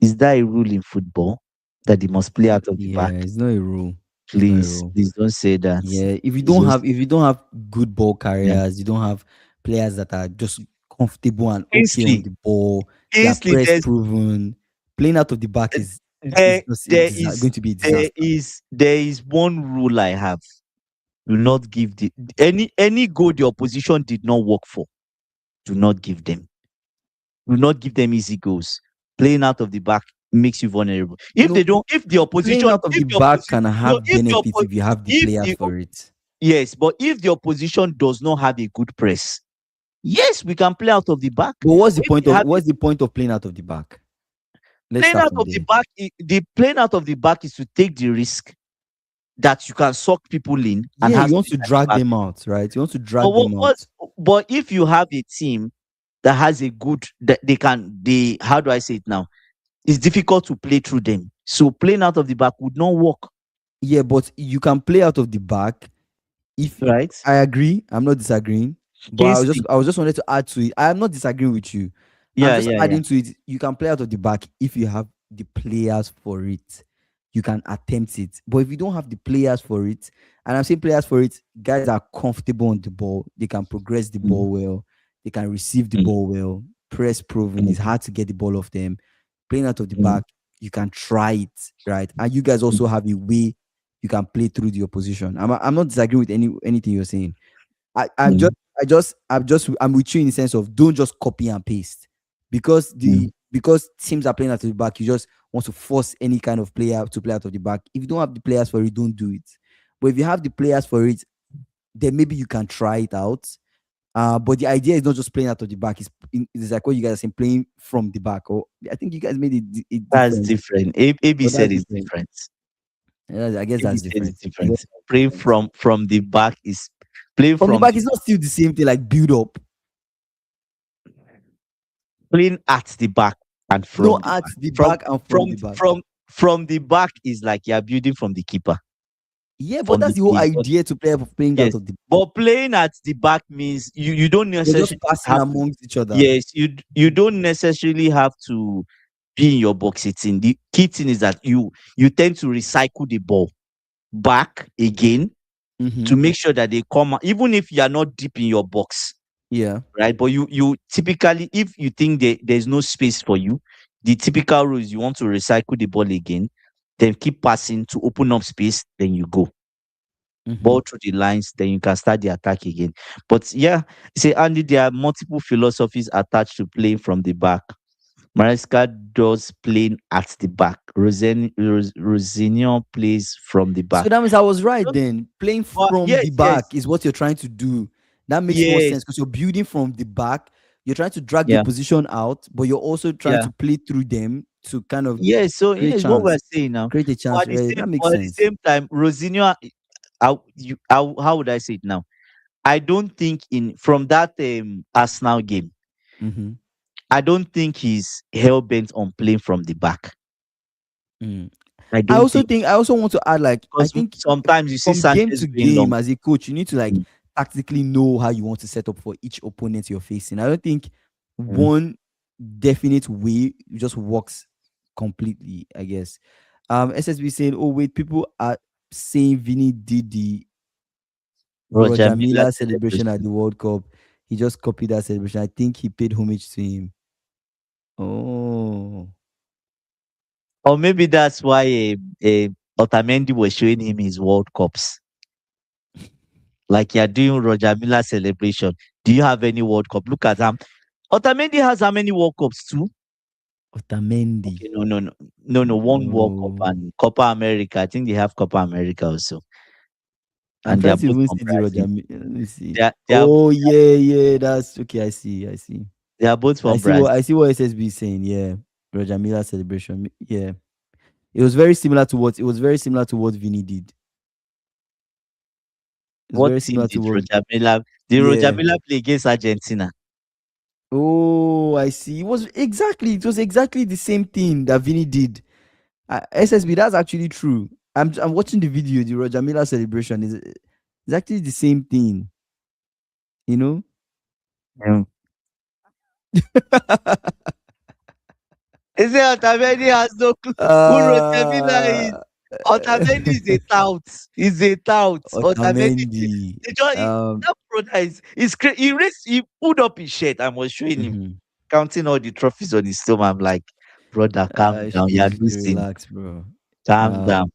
is that a rule in football? that they must play out of the
Yeah,
back.
it's not a rule. It's not a
Please,
rule.
please don't say that.
Yeah,
Please don't say,
if you don't have good ball
yeah.
carriers, you don't have players that are just comfortable and okay on
Kingsley,
the ball. They are
Kingsley,
press proven. Playing out of the back is
there,
just
there
going
is,
to be a disaster.
there is one rule I have. Do not give the any goal the opposition did not work for. Do not give them. Do not give them easy goals. Playing out of the back makes you vulnerable. If they
No,
don't, if the
playing
opposition,
out of the
if the
back
opposition,
can
no,
have benefits if you have the
if
players
the
for it.
yes, but if the opposition does not have a good press, yes, we can play out of the back.
But
But if they have
what's the point of playing out of the back? Let's
playing
start
out
from
of the
there.
back, the playing out of the back is to take the risk that you can suck people in and
Yeah,
have
you want
space
to
at the
drag
back.
them out, right? You want to
But
drag them out.
but if you have a team that has a good that they how do I say it now? It's difficult to play through them. So playing out of the back would not work,
Yeah, but you can play out of the back if
right?
I agree. I'm not disagreeing, but
Kingsley.
I was just wanted to add to it. I am not disagreeing with you. I'm
Yeah,
just
yeah, yeah.
adding to it. You can play out of the back if you have the players for it. You can attempt it. But if you don't have the players for it, and I'm saying players for it, guys are comfortable on the ball. They can progress the
Mm,
ball well. They can receive the
mm,
ball well. Press proven.
mm,
It's hard to get the ball off them. Playing out of the
mm,
back, you can try it, right? And you guys also
mm,
have a way you can play through the opposition. I'm not disagreeing with anything you're saying.
mm,
I'm with you in the sense of don't just copy and paste because
mm,
because teams are playing out of the back. You just want to force any kind of player to play out of the back. If you don't have the players for it, don't do it. But if you have the players for it, then maybe you can try it out. But the idea is not just playing out of the back. It's like what you guys are saying, playing from the back. Or I think you guys made it
That's
different.
different. AB
But that's
said it's
different.
different.
Yeah, I guess
AB
that's
said it's
different. I guess
different.
that's
Playing
different.
from the back is playing
From the
from
back,
the
it's not still the same thing. Like build up.
playing at the back and
No,
from the
at
back.
the
From
back and from
from
the back.
from from the back is like you're building from the keeper.
Yeah, but
From
that's
the
the whole
team. But
idea to play playing out
yes,
of the.
but playing at the back means you don't
You're just
necessarily
passing
have to.
amongst each other.
Yes, you don't necessarily have to be in your box 18. The key thing is that you tend to recycle the ball back again
Mm-hmm.
to make sure that they come out, even if you are not deep in your box,
Yeah.
right? But you typically, if you think there's no space for you, the typical rule is you want to recycle the ball again, then keep passing to open up space, then you go
Mm-hmm.
ball through the lines, then you can start the attack again. But yeah, say Andy, there are multiple philosophies attached to playing from the back. Maresca does playing at the back. Rosinho plays from the
So
back.
that means I was right
Just-
then. Playing
But
from
yes,
the
yes,
back is what you're trying to do. That makes more
yes,
sense because you're building from the back. You're trying to drag the
yeah,
opposition out, but you're also trying
yeah,
to play through them to kind of
yes. So
create
yes, what we're
chance.
saying now.
Create a chance. Right? That makes
But at the
sense.
same time, Rosinho, how would I say it now? I don't think in from that Arsenal game,
Mm-hmm.
I don't think he's hell bent on playing from the back.
Mm.
I don't think
I also want to add, like, I
because
think
sometimes you see
from game
Sanchez
to
going
game
long.
as a coach, you need to like
Mm,
tactically know how you want to set up for each opponent you're facing. I don't think
mm.
one definite way just works completely, I guess. SSB saying, oh wait, people are saying Vinny did the
Roger
Roger
Miller
Miller celebration at
celebration.
the World Cup. He just copied that celebration. I think he paid homage to him. Oh.
Or maybe that's why Otamendi was showing him his World Cups. Like you're doing Roger Miller celebration. Do you have any World Cup? Look at him. Otamendi has how many World Cups too?
Otamendi.
Okay, no. One World Cup
Oh.
and Copa America. I think they have Copa America also,
I'm
and they
trying
are
to
both
even
from
see the
Brazil.
Let me see.
They are
Oh yeah, yeah. That's okay. I see. I see.
they are both from Brazil.
I see what SSB is saying. Yeah, Roger Miller celebration. Yeah, it was very similar to what Vinny did. It was
What
very
team
similar to
did
what.
Roger Miller? Did Roger
Yeah.
Miller play against Argentina?
Oh, I see. It was exactly the same thing that Vinny did. SSB. That's actually true. I'm watching the video. The Roger Miller celebration is it's actually the same thing. You know.
Mm. He said Otamendi has no clue who Rotemila is.
Uh,
Otamendi is a tout. He's a tout. Otamendi,
Otamendi.
they just, that brother he raised, he pulled up his shirt and was showing him,
Mhm.
counting all the trophies on his stomach. I'm like, brother, calm down.
You
You're
should
losing.
relax, bro.
Calm
Um,
down.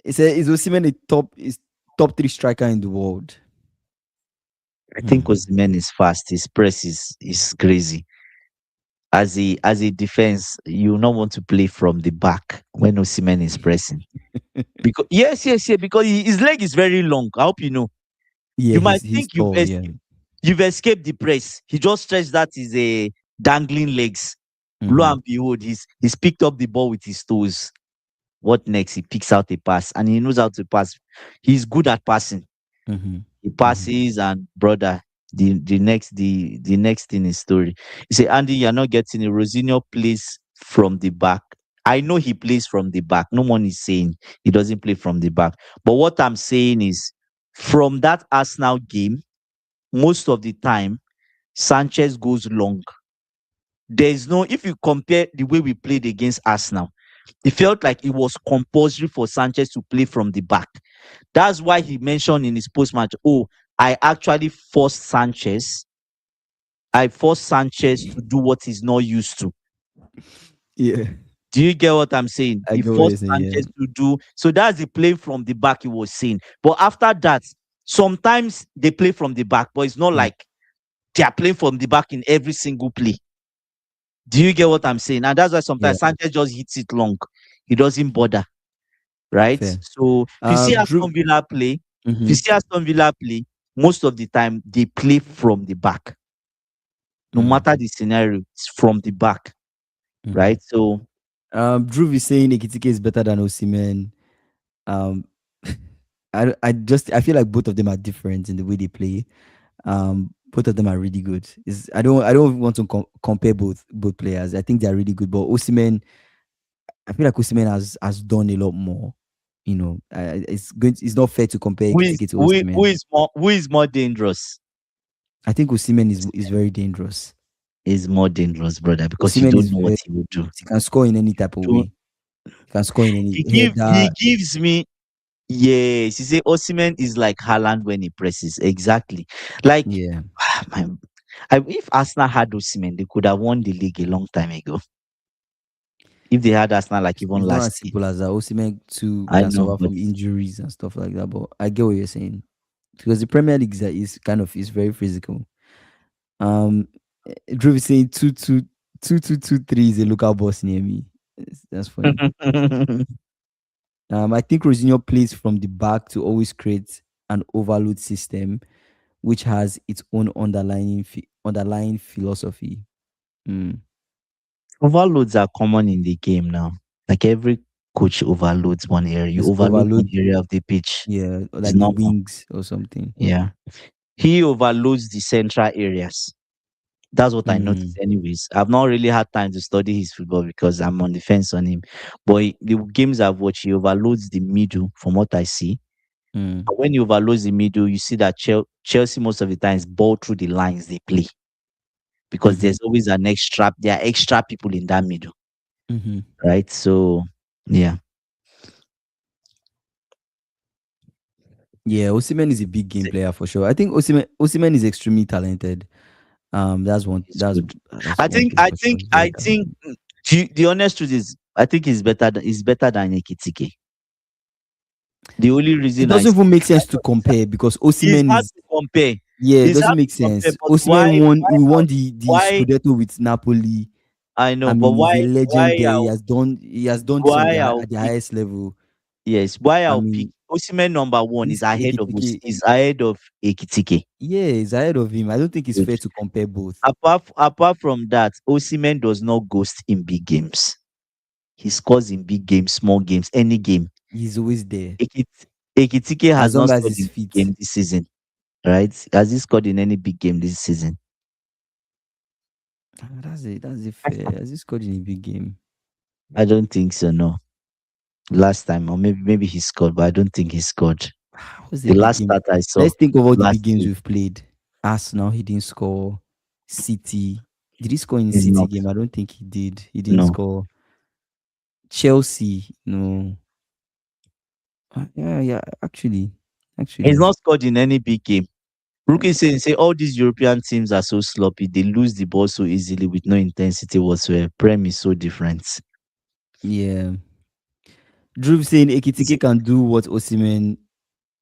it's a is Osimhen a top three striker in the world?
I think
Hmm.
Osimhen is fast. His press is crazy. As a defense, you not want to play from the back when Osimhen is pressing. Because yes, because his leg is very long. I hope you know.
Yeah,
You might
he's
think you've
tall. Yeah.
you've escaped the press. He just stretched that his dangling legs. Lo
Mm-hmm.
and behold, he's picked up the ball with his toes. What next? He picks out a pass and he knows how to pass. He's good at passing.
Mm-hmm.
He
Mm-hmm.
passes and brother, the next thing is story. You say, Andy, you're not getting it. Rosinho plays from the back. I know he plays from the back. No one is saying he doesn't play from the back. But what I'm saying is, from that Arsenal game, most of the time, Sanchez goes long. There's no, if you compare the way we played against Arsenal, it felt like it was compulsory for Sanchez to play from the back. That's why he mentioned in his post match, oh, I actually forced Sanchez. I forced Sanchez to do what he's not used to.
Yeah,
Do you get what I'm saying?
I
He
get what you're
forced
saying. Yeah.
Sanchez to do. So that's the play from the back he was saying. But after that, sometimes they play from the back, but it's not
Mm.
like they are playing from the back in every single play. Do you get what I'm saying? And that's why
Yeah.
sometimes Sanchez just hits it long. He doesn't bother, right?
Fair.
So if you see
Drew.
Aston Villa play, if you
Mm-hmm.
see Aston Villa play, most of the time they play from the back. No
Mm-hmm.
matter the scenario, it's from the back,
Mm-hmm.
right? So
Drew is saying Ekitike is better than Osimhen. Um, I feel like both of them are different in the way they play. Both of them are really good. I don't want to compare both players. I think they are really good, but Osimhen, I feel like Osimhen has done a lot more. You know, it's not fair to compare
who is
Ekitike to
who is, who
Osimhen.
is more who is more dangerous?
I think Osimhen is very dangerous.
Is more dangerous, brother, because you
Osimhen
don't
is
know what
very
he will do.
dangerous. He can score in any type of
Don't
way. He can score in any
he
header.
gives me, yes. You say Osimhen is like Haaland when he presses. Exactly. Like
Yeah.
my, if Arsenal had Osimhen, they could have won the league a long time ago. If they had Arsenal like even
It's not
last
as
year.
simple as that. Osimhen too
I
can
know,
suffer
but
from injuries and stuff like that. But I get what you're saying because the Premier League is kind of is very physical. Um, Drew is saying 2-2-2-2-2-3 is a local boss near me. That's funny. I think Rosinho plays from the back to always create an overload system, which has its own underlying philosophy. Mm.
overloads are common in the game now. Like every coach overloads one area. You
Just
overload one
overload,
area of the pitch.
yeah,
It's
like the
normal.
wings or something.
Yeah. He overloads the central areas. That's what I noticed
Mm,
anyways. I've not really had time to study his football because I'm on the fence on him. But the games I've watched, he overloads the middle from what I see.
mm,
But when he overloads the middle, you see that Chelsea most of the times ball through the lines they play because
mm-hmm,
there's always there are extra people in that middle,
mm-hmm.
right? So yeah.
Yeah, Osimhen is a big game player for sure. I think Osimhen is extremely talented. That's one
It's
that's
good.
that's
I
one
think
thing
I
for sure.
think
He's very
I think
talented.
the honest truth is I think he's better than Ekitike. The only
It
reason
doesn't even make sense to compare because
it's
Osimhen
hard
is
to compare.
yeah, it
It's
doesn't
hard
make
to compare,
sense.
but
Osimhen won the
why
Scudetto with Napoli.
I
I
know, but
mean, he's a
why
legend there.
I'll
He has done this
why I'll
at the
pick
highest level.
yes, why
I
I'll pick
mean,
Osimhen number one is
this
ahead of
Ekitike,
is ahead of Ekitike.
yeah, he's ahead of him. I don't think it's
Good.
fair to compare both.
Apart from that, Osimhen does not ghost in big games. He scores in big games, small games, any game.
He's always there
Ekitike has
as long
not
as
scored
he's
in big
fit.
game this season, right? Has he scored in any big game this season?
That's it. That's it fair. Has he scored in a big game?
I don't think so. No, last time or maybe he scored, but I don't think he scored.
What's the
The
big
last
game?
start I saw
Let's think of all the big
last
games
week.
we've played. Arsenal, he didn't score. City. Did he score in
He's
City
not.
game? I don't think he did. He didn't
No.
score. Chelsea, no. Yeah, yeah.
He's
Actually,
not scored in any big game. Rookie saying, say all these European teams are so sloppy. They lose the ball so easily with no intensity whatsoever. Prem is so different.
yeah. Drew saying
It's-
Ekitike can do what Osimhen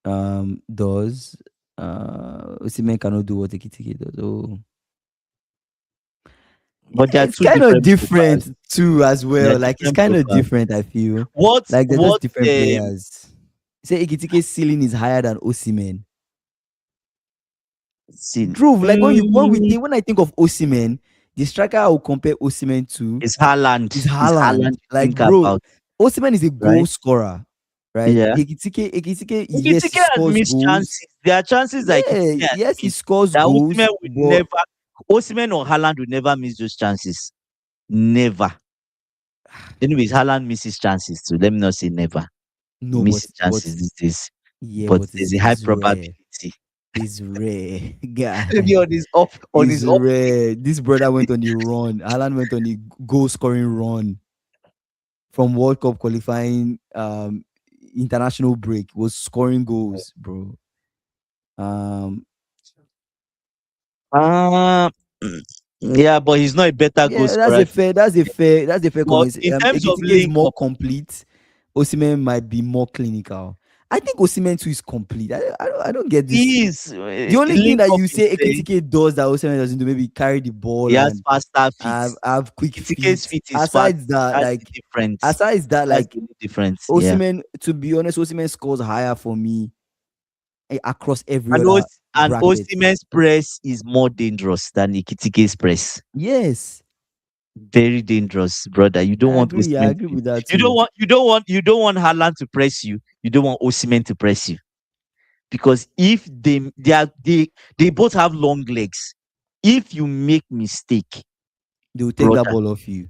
does. Osimhen cannot do what Ekitike does. Oh,
But they are
it's
two
kind of
different profiles.
different too, as
They are
well. Like it's
different
kind of
profiles.
different. I feel
What
like they're just
what
different players. Say Ekitike's ceiling is higher than Osimhen.
see
Drew, like when I think of Osimhen, the striker I will compare Osimhen to
it's Haaland.
is
It's Haaland
Haaland.
you
Like,
think
bro,
about,
Osimhen is a goal
right?
scorer, right?
Yeah.
Ekitike, yes, he
Ekitike has
scores
missed
goals.
chances. There are chances that
Yeah,
Ekitike has
yes, he
missed
scores
that
goals, but
Osimhen or Haaland would never miss those chances. Never. Anyways, Haaland misses chances too. Let me not say never. He
no,
misses chances these days.
yeah,
But
but
there's a high
it's rare.
probability.
It's rare,
Maybe
guy.
on
It's
his off.
rare. This brother went on a run. Haaland went on a goal scoring run from World Cup qualifying, international break. Was scoring goals, bro. Um,
Uh, mm, yeah, but he's not a better goal
yeah,
scorer.
that's a fair
But
comment.
in terms of
Ekitike is
link
more
up,
complete. Osimhen might be more clinical. I think Osimhen too is complete. I don't get this.
he is
The only thing
link
that
up
you
is
say
there.
Ekitike does that Osimhen doesn't do, maybe carry the ball
He has
and
faster feet.
have quick
Ekitike's
feet.
feet is fast.
Aside that,
That's
like
the only difference. Yeah.
Osimhen, to be honest, Osimhen scores higher for me across every
And
other bracket.
Osimhen's press is more dangerous than Ekitike's press.
Yes,
Very dangerous, brother. You don't
I
want
agree. I
Osimhen
agree
to.
with that
You don't
too.
want. You don't want Haaland to press you. You don't want Osimhen to press you, because if they both have long legs. If you make mistake,
They will take that
brother,
ball off you.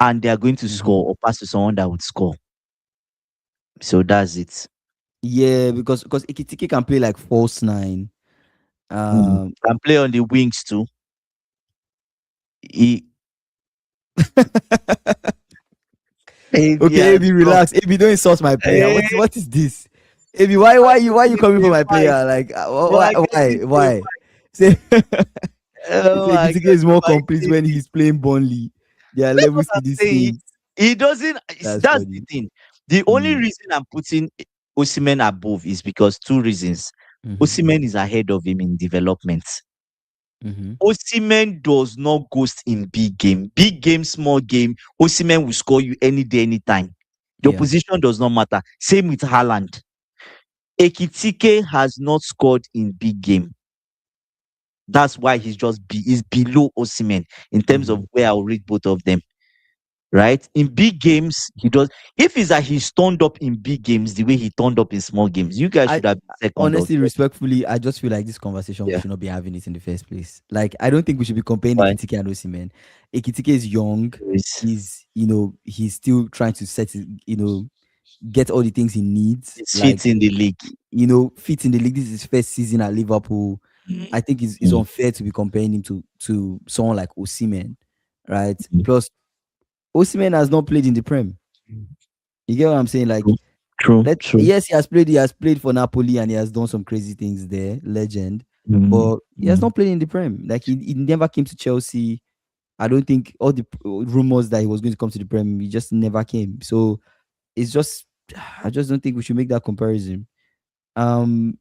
and they are going to
Mhm.
score or pass to someone that would score. So that's it.
Yeah, because Ekitike can play like false nine. Um,
Can play on the wings too. He,
okay,
yeah,
AB,
so,
relax. AB, don't insult my player.
eh,
What is this? AB, why you coming for
a
my
fight.
player? Like,
But I get into a
why? Say,
Oh
say
my
Ekitike is
God,
more
my
complete when
days.
he's playing Burnley. There are
That's what
levels to
I'm
these
saying.
things.
He doesn't.
That's
That's the
funny.
thing. The only
Mm.
reason I'm putting Osimhen above is because two reasons.
Mm-hmm.
Osimhen is ahead of him in development.
Mm-hmm.
Osimhen does not ghost in big game. Big game, small game. Osimhen will score you any day, anytime. The
Yeah.
opposition does not matter. Same with Haaland. Ekitike has not scored in big game. That's why he's below Osimhen in terms
Mm-hmm.
of where I'll rate both of them. Right? In big games, he does. If it's that he's turned up in big games the way he turned up in small games, you guys
I
should have been second or
honestly,
third.
respectfully, I just feel like this conversation we
Yeah.
should not be having it in the first place. Like, I don't think we should be comparing
Why?
Ekitike and Osimhen. Ekitike is young.
It's,
He's still trying to get all the things he needs.
it's
Like,
fit in the league.
fit in the league. This is his first season at Liverpool. I think it's
Mm,
unfair to be comparing him to someone like Osimhen, right?
mm,
Plus, Osimhen has not played in the Prem. You get what I'm saying? Like,
True, true.
yes, he has played for Napoli and he has done some crazy things there, legend.
Mm,
But he has
mm.
not played in the Prem. Like, he never came to Chelsea. I don't think all the rumors that he was going to come to the Prem, he just never came. So it's just, I just don't think we should make that comparison. Um,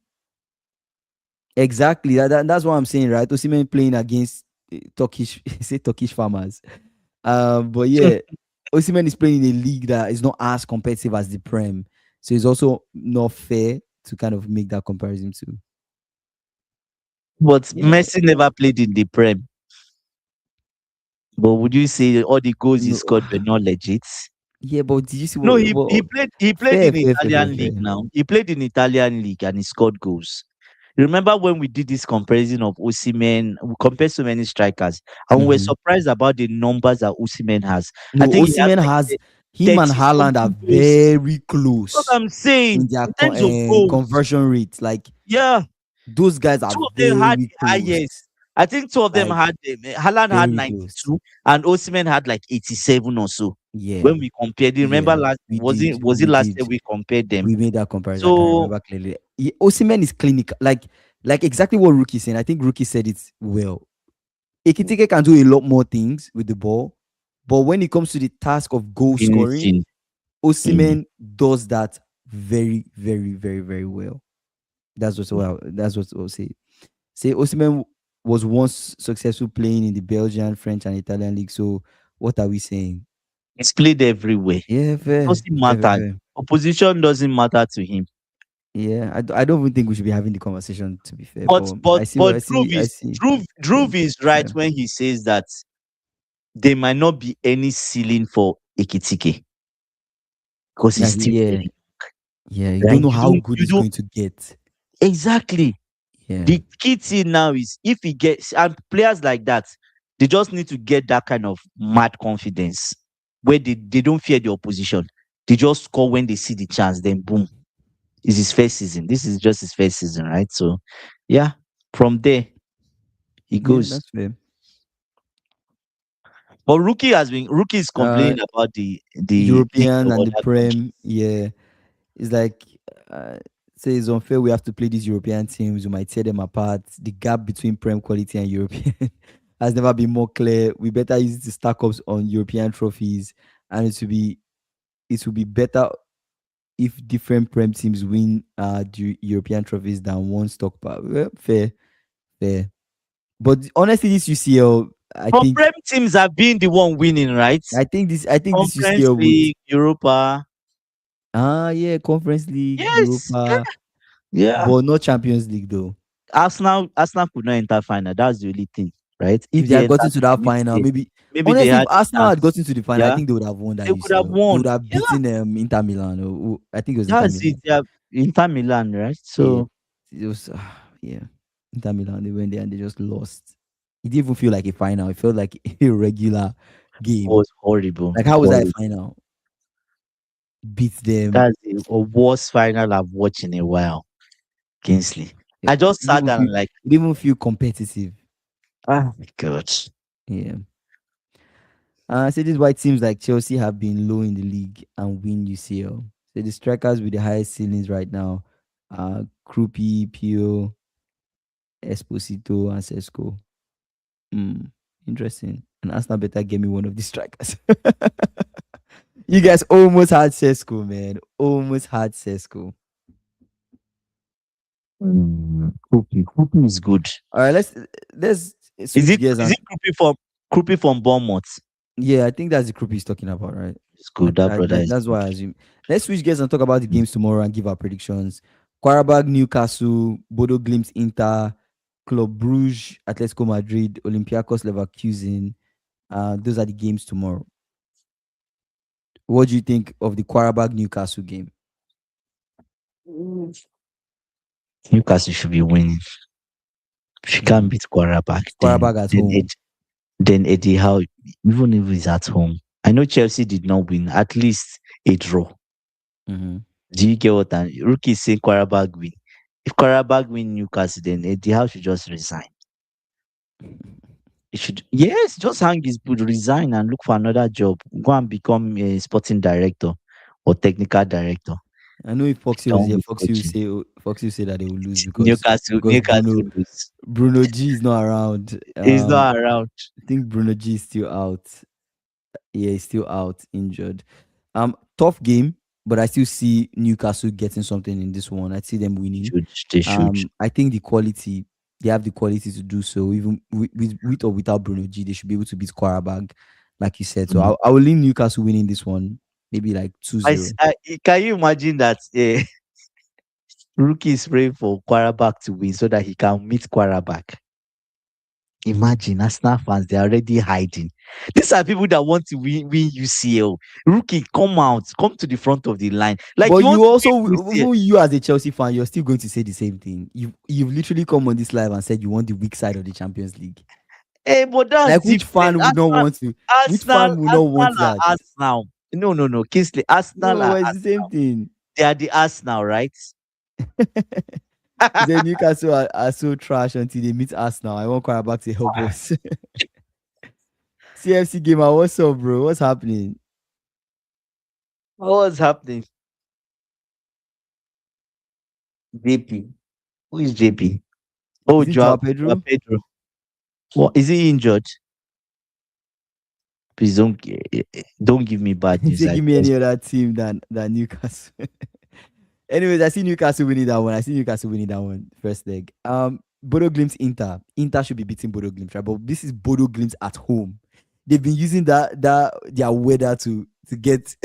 exactly. That's what I'm saying, right? Osimhen playing against Turkish, say Turkish farmers. But yeah, Osimhen is playing in a league that is not as competitive as the Prem, so it's also not fair to kind of make that comparison too.
But
Yeah,
Messi never played in the Prem. But would you say all the goals he
no,
scored were not legit?
yeah, but did you see
No,
what
he played
fair,
in
fair, fair, fair,
Italian
fair.
league now. He played in Italian league and he scored goals. Remember when we did this comparison of Osimhen, we compared so many strikers, and we were
Mhm.
surprised about the numbers that Osimhen has. I
No,
think he has
Osimhen
like
has him and
30
Haaland are
something goals.
very
That's what
close
I'm saying.
in their
In terms of goals,
conversion rates. Like,
yeah,
those guys are
two of them had
very
the
close.
highest. I think two of them
Like
had Haaland had
very close.
92 and Osimhen had like 87 or so.
Yeah,
When we compared it, remember
yeah.
last
We did.
was it
We
last
did.
year we compared them?
We made that comparison. I can
So
remember clearly. Osimhen is clinical. Like exactly what Rookie saying. I think Rookie said it well. Ekitike can do a lot more things with the ball, but when it comes to the task of goal scoring,
finishing. Mm.
Osimhen does that very, very, very, very well. That's what I'll say. Say Osimhen was once successful playing in the Belgian, French, and Italian league. So what are we saying?
He's played everywhere.
Yeah, fair,
Doesn't
fair, fair,
matter.
fair.
Opposition doesn't matter to him.
Yeah, I don't even think we should be having the conversation. To be fair,
But
but
but
I see what
but
I see. I see. Yeah,
Dhruv is right
fair.
when he says that there might not be any ceiling for Ekitike because he's
Like
still
yeah,
very
yeah. You don't
like
know how good
you
he's
don't
going to get.
exactly.
Yeah,
The key thing now is if he gets and players like that, they just need to get that kind of mad confidence where they don't fear the opposition. They just score when they see the chance, then boom. It's his first season. This is just his first season, right? So yeah, from there he
yeah.
goes.
That's fair.
But Rookie is
Uh,
complaining about the league
European
of
and the
other
Prem.
countries.
Yeah, it's like uh, say it's unfair. We have to play these European teams. We might tear them apart. The gap between Prem quality and European has never been more clear. We better use it to stack up on European trophies, and it will be better if different Prem teams win the European trophies than one stockpile. Well, fair, fair. But honestly, this UCL, I
But
think,
Prem teams have been the one winning, right?
I think this
Conference
UCL would.
League, Europa.
Yeah, Conference League,
Yes,
Europa,
yeah.
but not Champions League though.
Arsenal could not enter final. That's the only thing, right? If
If they
they
had gotten
entered
to
to
that
meet
final,
there,
maybe
maybe they
honestly, if
had a
Arsenal had
chance.
gotten to the final, I
Yeah,
think they would have won that
they could have
UCL. They would
won.
have
Yeah,
beaten Inter Milan. I think it was Inter
that's it.
Milan.
They have Inter Milan, right?
Yeah,
So
it was yeah, Inter Milan. They went there and they just lost. It didn't even feel like a final. It felt like a regular
it
game.
was horrible,
Like how was that a
horrible.
final? Beat them.
That's the worst final I've watched in a while, Kingsley.
Yeah,
I just
it didn't
sat
even
down
feel,
and like,
it didn't even feel competitive.
oh my god.
Yeah. So this is why teams like Chelsea have been low in the league and win UCL. So the strikers with the highest ceilings right now are Krupi, Pio, Esposito, and Sesko. Hmm. Interesting. And Arsenal better get me one of these strikers. You guys almost had Sesko, man. Almost had Sesko.
Kupi is good.
All right, let's
Is
switch
it
gears
is
and
it Kupi from Bournemouth?
yeah, I think that's the group he's talking about, right?
It's good. That brother is
That's
good.
why I assume. Let's switch gears and talk about the games tomorrow and give our predictions. Qarabag, Newcastle, Bodo Glimt, Inter, Club Brugge, Atletico Madrid, Olympiacos, Leverkusen. Those are the games tomorrow. What do you think of the Qarabag Newcastle game?
Newcastle should be winning. If you can't
Mhm.
beat Quarterback,
It's Qarabag at home.
then Eddie Howe, even if he's at home, I know Chelsea did not win. At least a draw.
Mhm.
Do you get what I'm? Rookie is saying Quarterback win. If Quarterback win Newcastle, then Eddie Howe should just resign. He should yes, just hang his boot, resign and look for another job. Go and become a sporting director or technical director.
I know if
Be
Foxy was
done
here,
with coaching.
Foxy will say that they will lose because
Newcastle lose.
Bruno G is not around.
He's not around.
I think Bruno G is still out. Yeah, he's still out injured. Tough game, but I still see Newcastle getting something in this one. I see them winning.
They should.
I think they have the quality to do so. Even with or without Bruno G, they should be able to beat Qarabag, like you said. So
Mm.
I will lean Newcastle winning this one, maybe like 2-0.
Can you imagine that Rookie is praying for Quarterback to win so that he can meet Quarterback? Imagine Arsenal fans, they're already hiding. These are people that want to win UCL. Rookie, come out, come to the front of the line. Like
But
you want
you
to
also,
win UCL.
even you as a Chelsea fan, you're still going to say the same thing. You've literally come on this live and said you want the weak side of the Champions League.
Hey, but that's
Like which
different.
fan would not want to? Which fan would not want
Arsenal are
that?
Arsenal. No. Kingsley, Arsenal
No,
are
it's the same
Arsenal.
thing.
They are the Arsenal, right?
He said Newcastle are so trash until they meet us now. I want Quarterback to help us. CFC gamer, what's up, bro? What's happening?
What's happening? JP. Who is JP? Oh,
Is it Joao
Joao
Pedro?
Pedro. What is he injured? Please don't give me bad
He
news.
said,
I
give me
beg.
any other team than Newcastle. Anyways, I see Newcastle winning that one. First leg. Bodo Glimt Inter. Inter should be beating Bodo Glimt, right? But this is Bodo Glimt at home. They've been using that their weather to get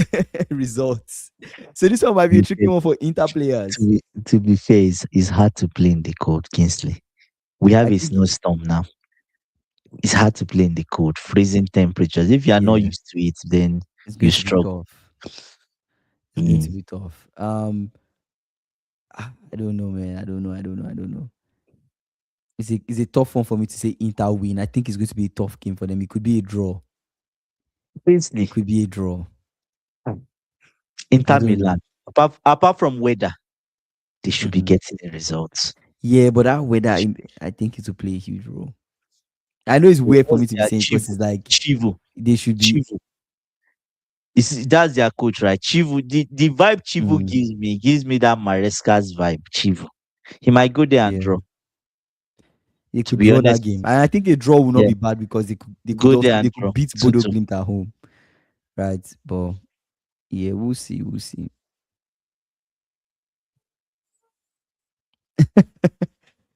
results. So this one might be a tricky one for Inter players.
To be fair, it's hard to play in the cold, Kingsley. We have
I
a
think
snowstorm now. It's hard to play in the cold, freezing temperatures. If you are not
yeah,
used to it, then
it's
you
going to be
struggle.
tough. It's going to
Mm.
be tough. I don't know, man. I don't know. It's a tough one for me to say Inter win. I think it's going to be a tough game for them. It could be a draw. It
Basically,
could be a draw. I
Inter
don't know.
Milan, apart from weather, they should be
Mhm.
getting the results.
Yeah, but that weather, I think it will play a huge role. I know it's weird for me
What's
to be
their
saying because
Chivu?
it's like
Chivu.
they should be.
Chivu. That's their coach, right? Chivu. The vibe Chivu
Mm,
gives me that Maresca's vibe. Chivu. He might go there and
yeah,
draw.
they
To
could
be
draw that game,
honest,
and I think a draw will not
yeah,
be bad because
go there and
they
draw.
could beat Bodo
2-2.
Glimt at home, right? But yeah, we'll see. We'll see.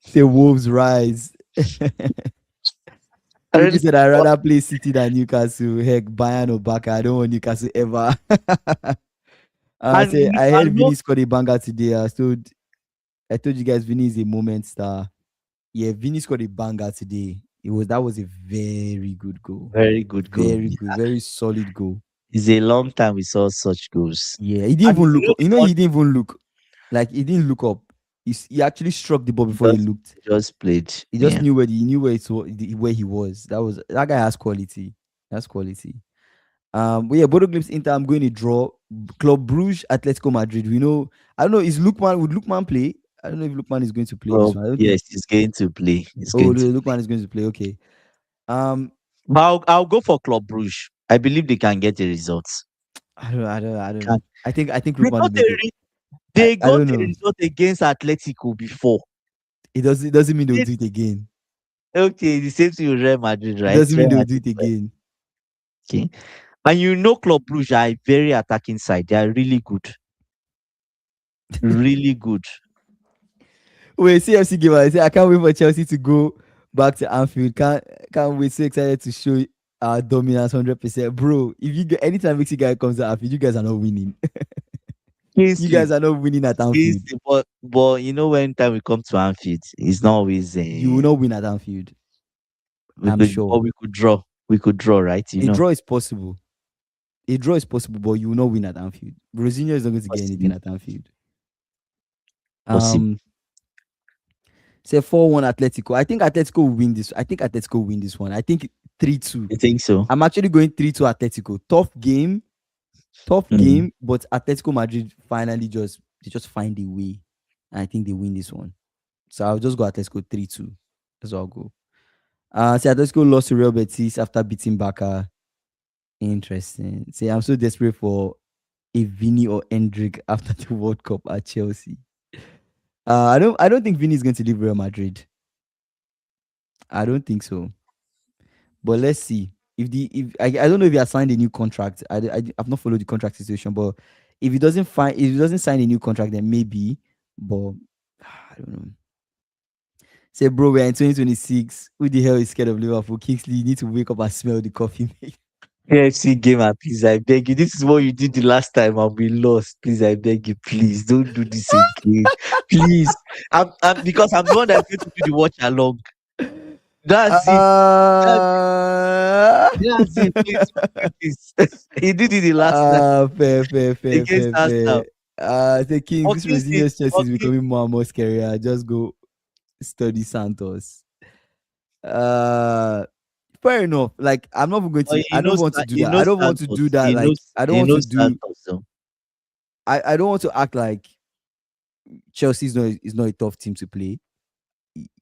Say Wolves rise.
I
Ricky
really
said, I'd rather play City than Newcastle. Heck, Bayern or Barca. I don't want Newcastle ever.
and
Say, I
I
heard
love
Vinny scored a banger today. I told you guys Vinny is a moment star. Yeah, Vinny scored a banger today. That was a very good goal.
very good goal.
Very good, very solid goal.
It's a long time we saw such goals.
Yeah, he didn't
And
even look up.
the one
He didn't even look. Like he didn't look up. He actually struck the ball
he
before he looked.
just played.
He just
Yeah.
knew where he was. That guy has quality. That's quality. But yeah, Bodo Glimpse Inter. I'm going to draw. Club Bruges, Atletico Madrid. We know. I don't know. Would Lukman play? I don't know if Lukman is going to play this
Well,
one. I don't think.
yes, he's going to play. He's
Oh,
going to.
Lukman is going to play. Okay. Um,
But I'll go for Club Brugge. I believe they can get the results.
I don't know.
Can
I think
they
Lukman will
got
make it.
they
I
got
don't
a
know.
result against Atletico before.
It doesn't mean they'll
They-
do it again.
okay, the same thing with Real Madrid,
It
right?
doesn't mean
Real
they'll do
Madrid,
it again.
okay. And Club Brugge are a very attacking side. They are really good, really good.
Wait, CFC giver. I say I can't wait for Chelsea to go back to Anfield. Can't wait. So excited to show our dominance 100%, bro. If you get anytime Mixi guy comes to Anfield, you guys are not winning. You
Kingsley,
guys are not winning at Anfield.
but when time we come to Anfield, it's not always
You will not win at Anfield. I'm sure.
we could draw. We could draw, right?
A draw is possible. A draw is possible, but you will not win at Anfield. Brazil is not going to get anything
Possibly,
at Anfield.
possibly.
Um, say 4-1 Atletico. I think Atletico will win this. I think Atletico will win this one. I think 3-2.
You think so?
I'm actually going 3-2 Atletico. Tough
Mm.
game, but Atletico Madrid finally just find a way. And I think they win this one. So I'll just go Atletico 3-2. That's all I'll go. See, Atletico lost to Real Betis after beating Barca. Interesting. See, I'm so desperate for a Vini or Endrick after the World Cup at Chelsea. I don't think Vini is going to leave Real Madrid. I don't think so. But let's see. I don't know if he has signed a new contract. I've not followed the contract situation, but if he doesn't sign a new contract, then maybe. But I don't know. Say, bro, we're in 2026. Who the hell is scared of Liverpool? Kingsley, you need to wake up and smell the coffee.
KFC gamer, please, I beg you. This is what you did the last time and we lost. Please, I beg you, please don't do this again. Please. Because I'm the one that's going to do the watch along. That's it. That's,
uh,
that's it. Please don't do this. He did it the last time against
fair.
Arsenal.
The King,
But
this
Kingsley,
Brazilian Chelsea is becoming more and more scarier. Just go study Santos. Uh, Fair enough. Like I'm not even going
but
to. I don't want to do that. I don't want to do
Santos.
that. Like I don't
He
want to
knows
do.
Santos. So
I don't want to act like Chelsea is not a tough team to play.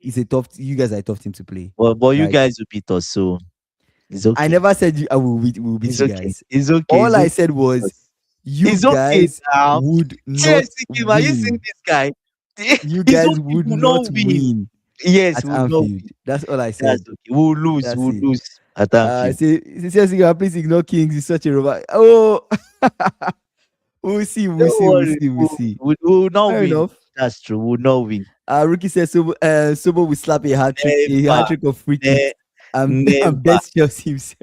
It's a tough. You guys are a tough team to play,
but you
right?
guys will beat us, so it's
I
okay.
never said we will beat
It's
you
okay.
guys.
It's okay.
All
It's
I
okay.
said was you
It's okay
guys
now.
would not
TSC game, are you seeing
win.
this guy?
You
It's
guys
okay.
would
We'll
not
not win.
win
Yes,
at
we'll not
Anfield.
win.
That's all I
That's
said.
okay. We'll lose.
That's
We'll
it.
lose at Anfield.
Seriously, please ignore Kings. He's such a robot. Oh, we'll see. We'll
Don't
see. We'll
worry.
see. We'll see.
We'll not
Fair
win.
enough.
That's true. We'll not win.
Rookie says Sobo will slap a
Never.
hat trick of free kicks
Ne-
and
never.
best Chelsea himself.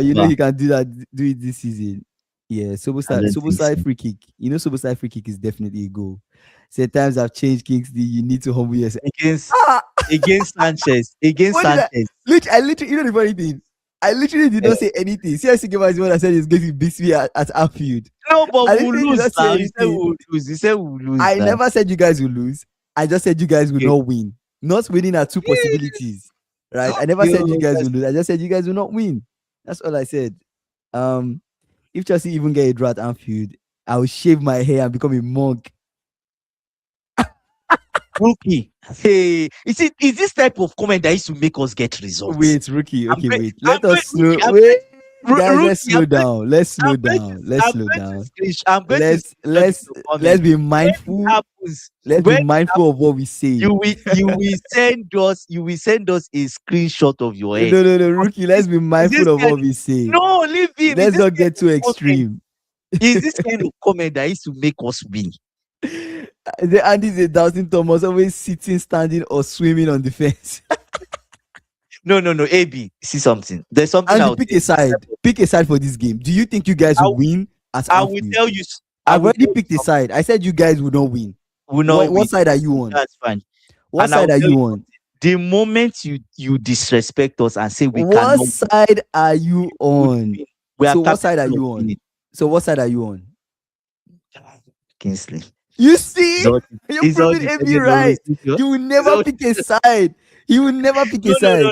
You know
Never.
he can do that. Do it this season. Yeah,
I don't
Sobo
think so.
side free kick. You know, Sobo side free kick is definitely a goal. Say times have changed, Kingsley. You need to humble yourself.
Against
Ah,
against Sanchez. Against
what did
Sanchez.
I literally, you know the funny thing? I literally did
Eh,
not say anything. CSC Gamer is the one that said he's going to beat me at Anfield.
No, but
I
we'll
literally did
lose
not say
now. You said
anything.
we'll lose. You said we'll lose
I
now.
never said you guys will lose. I just said you guys will
Okay.
not win. Not winning are two possibilities, right? I never said you
Yo,
guys
that's
will lose. I just said you guys will not win. That's all I said. If Chelsea even get a draw at Anfield, I will shave my hair and become a monk.
rookie. Hey, is this type of comment that used to make us get results?
Wait, rookie.
I'm
Okay,
going,
wait.
I'm
Let us slow.
rookie,
Wait, guys.
rookie,
Let's slow down. Let's slow down. Let's
I'm
slow
going to
down.
I'm going to screenshot this
Let's
comment.
be
When
mindful.
it happens,
Let's be
when it
mindful of what we say.
you will send us a screenshot of your head.
No, rookie. Let's be
Is
mindful
this
of
kind
what we say.
no, leave him. Is
Let's
this
not get too
kind of comment?
extreme.
Is this kind of comment that used to make us win?
The Andy's a Doubting Thomas, always sitting, standing, or swimming on the fence.
No. AB, see something. There's something
Andy,
I'll
pick
tell
a
you.
side. Pick a side for this game. Do you think you guys
I,
will win at
I will
Anfield?
tell you. I
I've
will
already
tell
picked a
you
side. I said you guys will not win.
will not win.
What side are you on?
That's fine.
What
And I will
side are
tell
you
you
on?
the moment you disrespect us and say we
What
cannot
side are you
win,
on?
we are
So what side are
capable of
you on?
winning.
So what side are you on?
Kingsley.
You see, you're
It's all
proving every
depending on
right.
Vinicius.
You will
It's
never
all-
pick a side. You will never pick a
No.
side.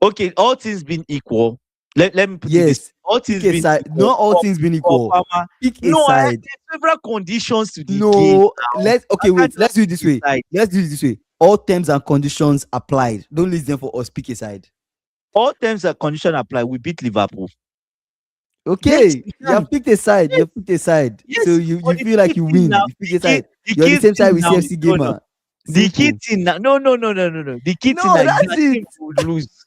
Okay, all things being equal. Let me put it this.
Yes,
All
pick
things
a
being
side.
equal.
Not all things being equal.
Palmer.
Pick a
No, I
side.
there are several conditions to the game
No,
now. I can't
Let's
just
do it this
pick a
way.
side.
Let's do it this way. All terms and conditions applied. Don't list them for us. Pick a side.
All terms and conditions apply. We beat Liverpool. Yes,
Okay,
we
you
can.
have picked a side. You
Yes,
have picked a side. So
yes.
you
But the
feel like
key
you
thing
win.
now,
You pick a side.
the
You're on the
key
same side
thing
with
now,
CFC
no.
Gamer.
The key
Simple.
thing now, no. The key thing
No,
now,
that's
you are
it.
saying we would lose.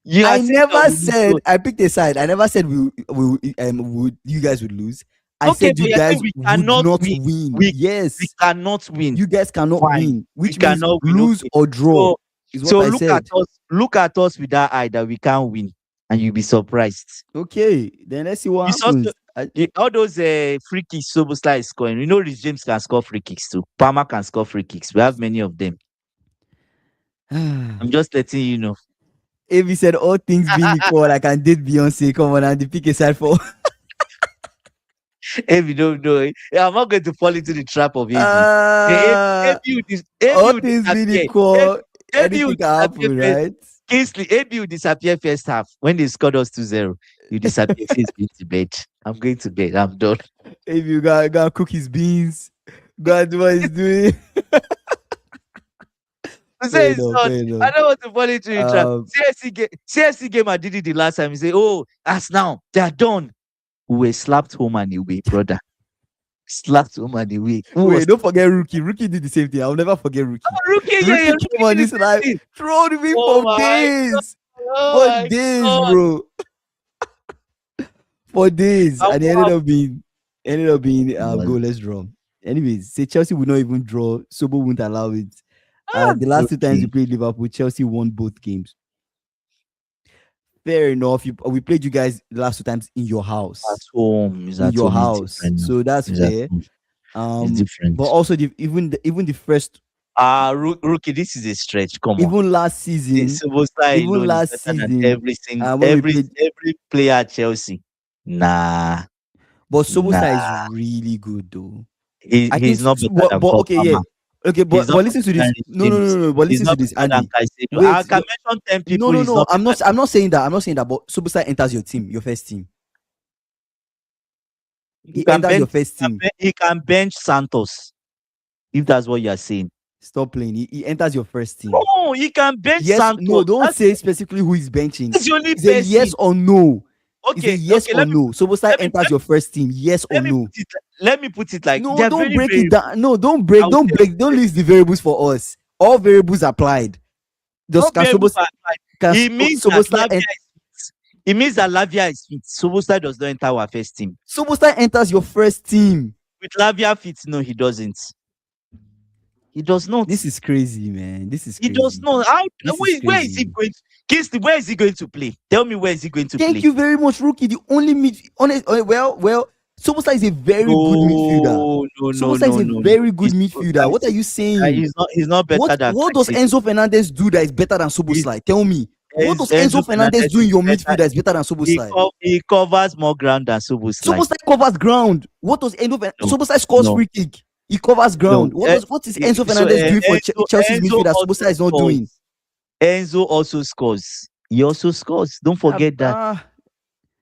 You
I
are saying that
never
we would lose.
said I picked a side. I never said would you guys would lose. I
Okay,
said
but
you
you're saying
guys
we
would
cannot
not
win.
win.
We
Yes,
cannot win.
you guys cannot
Fine.
win,
We
which means
cannot win.
lose
Okay.
or draw
So
is what I
look
said.
at us. Look at us with that eye that we can't win, and you'll be surprised.
Okay, then let's see what
You saw
happens.
all those free kicks Soboslai is scoring. You know, Rich James can score free kicks too. Palmer can score free kicks. We have many of them. I'm just letting you know.
If he said all things being equal, I can date Beyonce. Come on, and the pick a side for.
If you don't know it, I'm not going to fall into the trap of AB.
All things being equal,
AB will
anything can
disappear
happen,
first.
right?
Kingsley, AB will disappear first half. When they scored us 2-0, you disappear. He's going to bed. I'm going to bed. I'm done.
If you gotta cook his beans, gotta do what he's doing.
To say
Fair
it's
enough,
not,
fair enough.
I don't want to fall into the trap.
Um,
CSC game I did it the last time. He say, oh, as now, they are done. We were slapped home and away, brother. Slapped home and away.
Wait, don't forget Rookie. Rookie did the same thing. I'll never forget Rookie.
Rookie,
Rookie came on this live, trolled me for days. For days, bro. For days. And he ended up being goalless draw. Anyways, say Chelsea would not even draw. Sobo wouldn't allow it. The last two times we played Liverpool, Chelsea won both games. Fair enough. We played you guys the last two times in your house.
At home.
In your house. So that's fair.
It's different.
But also even the first
Rookie, this is a stretch. Come on.
Even last season,
every player at Chelsea. Nah.
But Soboslai is really good though.
He's not better than
okay, yeah. Okay, but listen to this. No. But listen to this, Andy.
Wait, I can mention 10 people.
No. I'm not saying that. But Soboslai enters your team, your first team. He enters your first team.
He can bench Santos, if that's what you are saying.
Stop playing. He enters your first team.
No, he can bench
Yes, no,
Santos.
don't say specifically who he's benching.
That's the only
It's a yes
person.
or no. It's a
Okay,
yes
okay.
or no. Sobosai
Let me
enters your first team. Yes or
let me
no.
put it. Let me put it like
No,
they're
don't
very,
break
very.
it down. No, don't
I
break.
will
Don't
tell
break. Don't list the variables for us. All variables applied. Does
not
can
be able to
Sobos
apply.
can
It means that
Sobosai
Lavia is fit. It means that Lavia is fit. Sobosai does not enter our first team.
Sobosai enters your first team?
With Lavia fit, no, he doesn't. He does not.
This is crazy, man. This is
He does
crazy.
not. How?
This is
Where is he
crazy.
going? Kingsley, where is he going to play? Tell me, where is he going to
Thank
play?
you very much, Rookie. The only mid honest well, Sobosai is a very good midfielder. Sobosai is a
No.
very good
He's,
midfielder. What are you saying?
he's not better than
What does
Caicedo.
Enzo Fernandez do that is better than
He's,
Soboslai? Tell me. What does
Enzo
Enzo Fernandez
Fernandez
do in
is
your
better.
midfield that is better than Soboslai?
He covers more ground than Szoboszlai.
Soboslai covers ground. What does
No,
Soboslai scores
no,
free kick? He covers
no.
ground. What is Enzo
So
Fernandez doing for Chelsea's
Enzo
midfield that
also
Soboslai is not doing?
scores. Enzo also scores. He also scores. Don't forget that.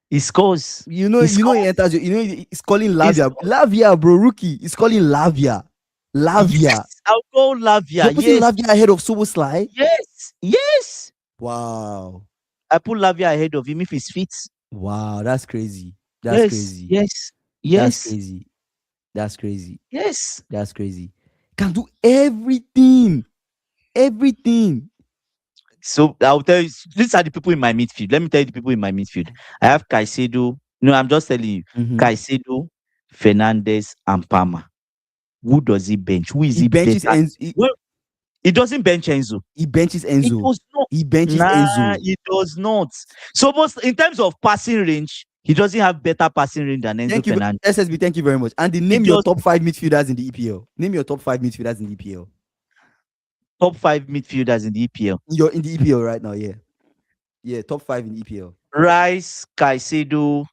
He scores.
You know, he enters. He's calling
He's-
Lavia, bro, Rookie. He's calling Lavia.
Yes, I'll go Lavia.
You're putting
Yes,
Lavia ahead of Soboslai?
yes.
Wow.
I put Lavia ahead of him if he's fit.
Wow, that's crazy. That's
Yes,
crazy.
yes,
That's
yes,
crazy. That's crazy.
yes.
That's crazy. Can do everything. Everything.
So I'll tell you, these are the people in my midfield. Let me tell you the people in my midfield. I have Caicedo. No, I'm just telling you.
Mhm.
Caicedo, Fernandez, and Palmer. Who does he bench? Who is
He
he
benches
better?
Enzo.
Well, he doesn't bench Enzo.
He benches
He
Enzo.
does not.
He benches
Nah,
Enzo.
he does not. So most in terms of passing range, he doesn't have better passing range than Enzo
Thank you,
Fernandez.
SSB. Thank you very much. And name your top 5 midfielders in the EPL. Name your top 5 midfielders in the EPL.
Top 5 midfielders in the EPL.
You're in the EPL right now, yeah. Yeah, top 5 in the EPL.
Rice, Caicedo.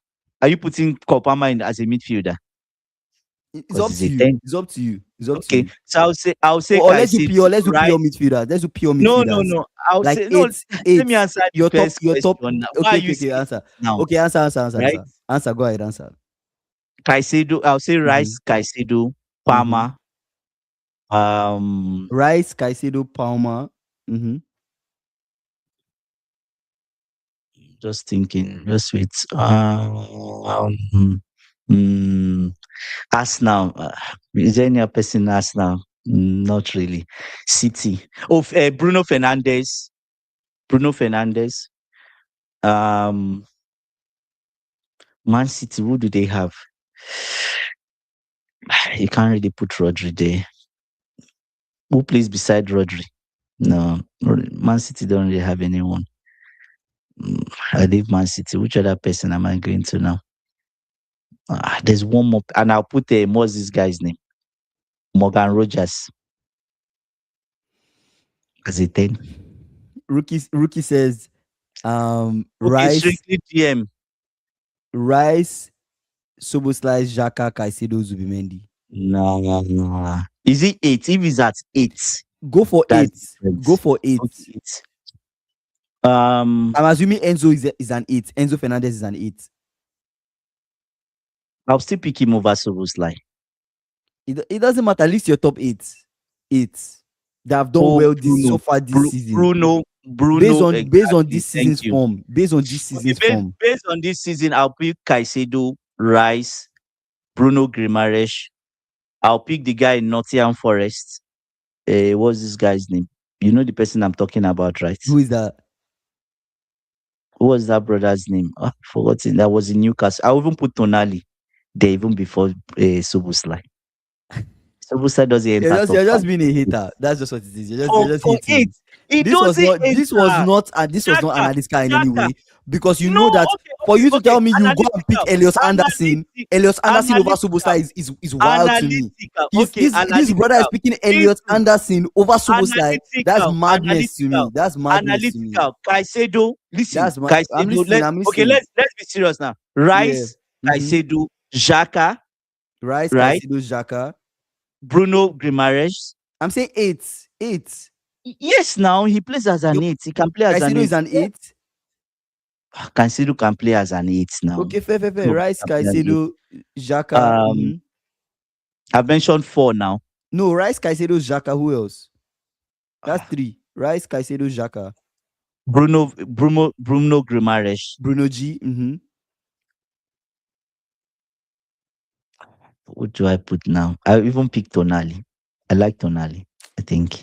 Are you putting Kopama in as a midfielder?
It's up
It's
to
a
you.
10.
It's up to you. It's up to
Okay,
you.
so I'll say
Or let's do
Caicedo,
pure. Let's do
Rice.
pure midfielders. Let's do pure
No,
midfielders.
I'll
Like
say no.
eight.
Let me answer the
Your top.
first
Your top.
question. Why are you
Okay.
saying
Answer.
now?
Okay. Answer.
Right?
Answer. Go ahead. Answer.
Caicedo. I'll say Rice, Caicedo, Palmer.
Rice, Caicedo, Palmer.
Just thinking. Just wait. Arsenal. Is there any other person in Arsenal? Not really. City. Oh, Bruno Fernandes. Man City. Who do they have? You can't really put Rodri there. Who plays beside Rodri? No, Man City don't really have anyone. I leave Man City. Which other person am I going to now? There's one more, and I'll put what's this guy's name? Morgan Rogers as a 10.
Rookie says,
Okay,
Rice,
strictly GM.
Rice, Szoboszlai, Xhaka, Caicedo, Zubimendi.
No. Is it 8? If he's at 8,
go for
that's
8.
different.
Go for 8.
Okay, 8.
I'm assuming Enzo is an 8. Enzo Fernandez is an 8.
I'll still pick him over Szoboszlai.
It doesn't matter. At least your top 8. 8 that have done well so far this season.
Bruno.
Based on this season's form. Based on this season's form.
Based on this season, I'll pick Caicedo, Rice, Bruno Guimaraes. I'll pick the guy in Nottingham Forest. What's this guy's name? You know the person I'm talking about, right?
Who is that?
Who was that brother's name? I've forgotten. That was in Newcastle. I'll even put Tonali there even before Szoboszlai. Szoboszlai doesn't enter.
You're just being a hater. That's just what it is. You're just hating. This was not Analytica in any way, because you know that for you to tell me you go and pick Elias Anderson over Szoboszlai is wild to me. This brother is picking Elias Anderson over Szoboszlai. That's madness to me. That's madness to me.
Caicedo, listen.
I'm listening.
Okay, let's be serious now. Rice, Caicedo, Xhaka.
Rice, Caicedo, Xhaka.
Bruno Guimaraes.
I'm saying 8.
Yes, now he plays as an 8. He can play as an 8.
Caicedo is an 8.
Cancelo can play as an 8 now.
Okay, fair.
So
Rice,
can play an 8.
Caicedo, Xhaka.
Um, I've mentioned 4 now.
No, Rice, Caicedo, Xhaka. Who else? That's
Ah,
3. Rice, Caicedo, Xhaka.
Bruno Grimares.
Bruno G.
What do I put now? I even picked Tonali. I like Tonali. I think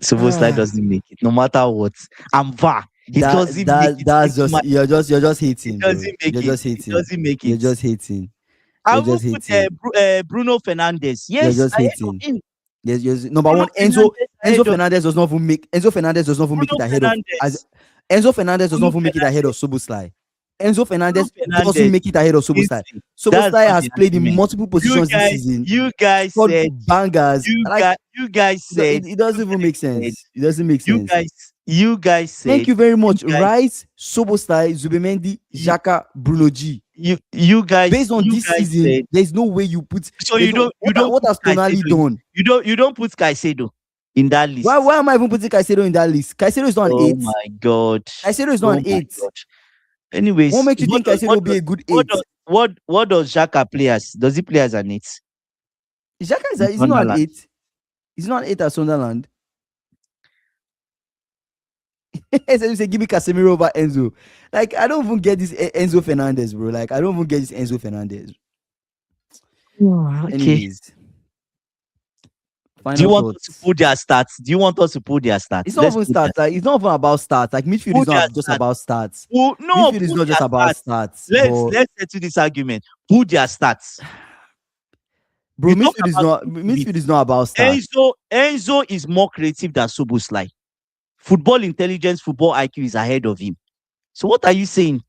Soboslai
Ah,
doesn't make it, no matter what. I'm VAR. He
that
doesn't make
that
it
that's
into my.
just you're just
He
hating, bro.
doesn't make
You're
it.
just
He
hating.
doesn't make
You're
it.
just hating.
I
You're
will
just
put
hating.
Bruno Fernandes.
You're
Yes,
just
ahead of
hating.
him.
There's number
Bruno
one. Enzo
Fernandes
Enzo
ahead of
Fernandez does not even make Enzo Fernandez does not even make
Bruno
it ahead of as
Fernandes.
Enzo Fernandez does not
Bruno
even make it ahead of
Fernandes.
Soboslai. Enzo
Bruno
Fernandez doesn't
Fernandes.
make it ahead of Soboslai.
Instantly. That's
Soboslai
not
has
the
played in
argument.
multiple positions this season,
You guys
scored
said.
bangers. Like
You guys said.
it doesn't even make
Said.
sense. It doesn't make
You
sense.
guys. You guys
Thank
said.
you very
You
much.
guys.
Rice, Soboslai, Zubimendi,
You,
Xhaka, Bruno G.
you guys.
Based on
You
this
guys
season,
said.
there's no way you put.
So
There's no
you don't
what
put
has Tonali
Caicedo in,
done?
you don't put Caicedo in that list.
Why am I even putting Caicedo in that list? Caicedo is not an
Oh
8.
my god.
Caicedo is not
Oh
an
my
8.
god.
What
Anyways,
makes you think Caicedo will be a good 8?
what does Xhaka play as? Does he play as an 8?
Xhaka
In
is he not an
Sunderland?
8? He's not an 8 at Sunderland. So you say give me Casemiro over Enzo. Like I don't even get this Enzo Fernandez, bro. Like I don't even get this Enzo Fernandez.
Okay.
Anyways,
Do
final
you want us to
thoughts.
pull their stats? Do you want us to pull their stats?
It's not even stats. Like it's not even about stats. Like midfield
Pull
is
their
not just
stats.
about stats.
No,
Midfield is
pull
not just
their
about
stats.
stats. But
Let's settle this argument. Pull their stats.
bro,
You talk
midfield is not about stats.
Enzo is more creative than Soboslai. Football intelligence, football IQ is ahead of him. So what are you saying?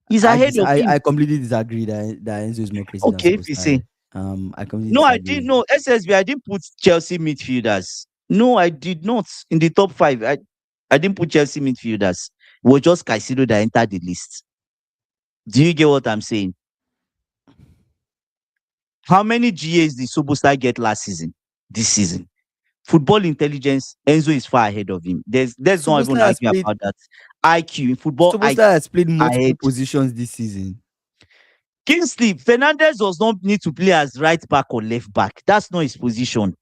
He's ahead of him.
I completely disagree that Enzo is more crazy than
Okay, if you say.
Soboslai. I completely
No, I
disagree.
didn't know. SSB, I didn't put Chelsea midfielders. No, I did not. In the top 5, I didn't put Chelsea midfielders. It was just Caicedo that entered the list. Do you get what I'm saying? How many GAs did Soboslai get last season? This season? Football intelligence, Enzo is far ahead of him. There's not even
Soboslai has
argue
played
about that. IQ in football, IQ
Soboslai has played multiple
ahead.
positions this season.
Kingsley Fernandez does not need to play as right back or left back. That's not his position.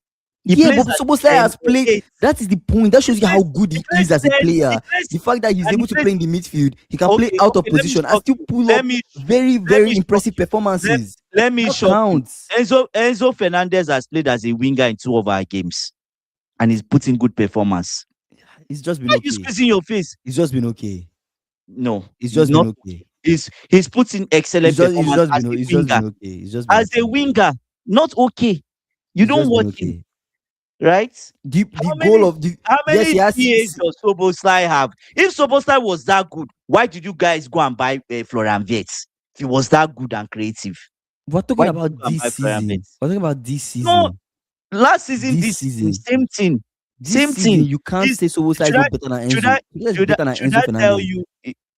He
Yeah,
plays
but
as
Soboslai has played.
8.
That is the point. That shows you how good he
plays
is as a
10.
player.
He plays,
The fact that he's
and he
able to
plays.
play in the midfield, he can play out of
Let me
position and
shock
still
you.
pull
Let
up
me
very,
let
very
me shock
impressive
you.
performances.
Let me
That
shock you.
counts.
Enzo Fernandez has played as a winger in 2 of our games, and he's putting good performance.
It's just been
Why are you
okay.
squeezing your face?
It's just been okay.
No,
It's just been okay.
He's putting excellent performance as a winger.
It's just been okay. It's just been
As a winger, not okay. You
It's
don't
just been
watch him,
okay.
right?
The
How
goal
many
of the
how
yes,
many
he has
GAs does Soboslai have? If Soboslai was that good, why did you guys go and buy Florian Wirtz? If he was that good and creative,
we're talking
why did you
about
go and
this
buy Florian
season.
Wirtz?
We're talking about this season.
No, last season,
This
this season,
season.
same thing.
This
Same
season,
thing.
you can't say Soboslai is
Should
not better than
should
Enzo. He's better than
should
Enzo
I tell
Fernandez.
you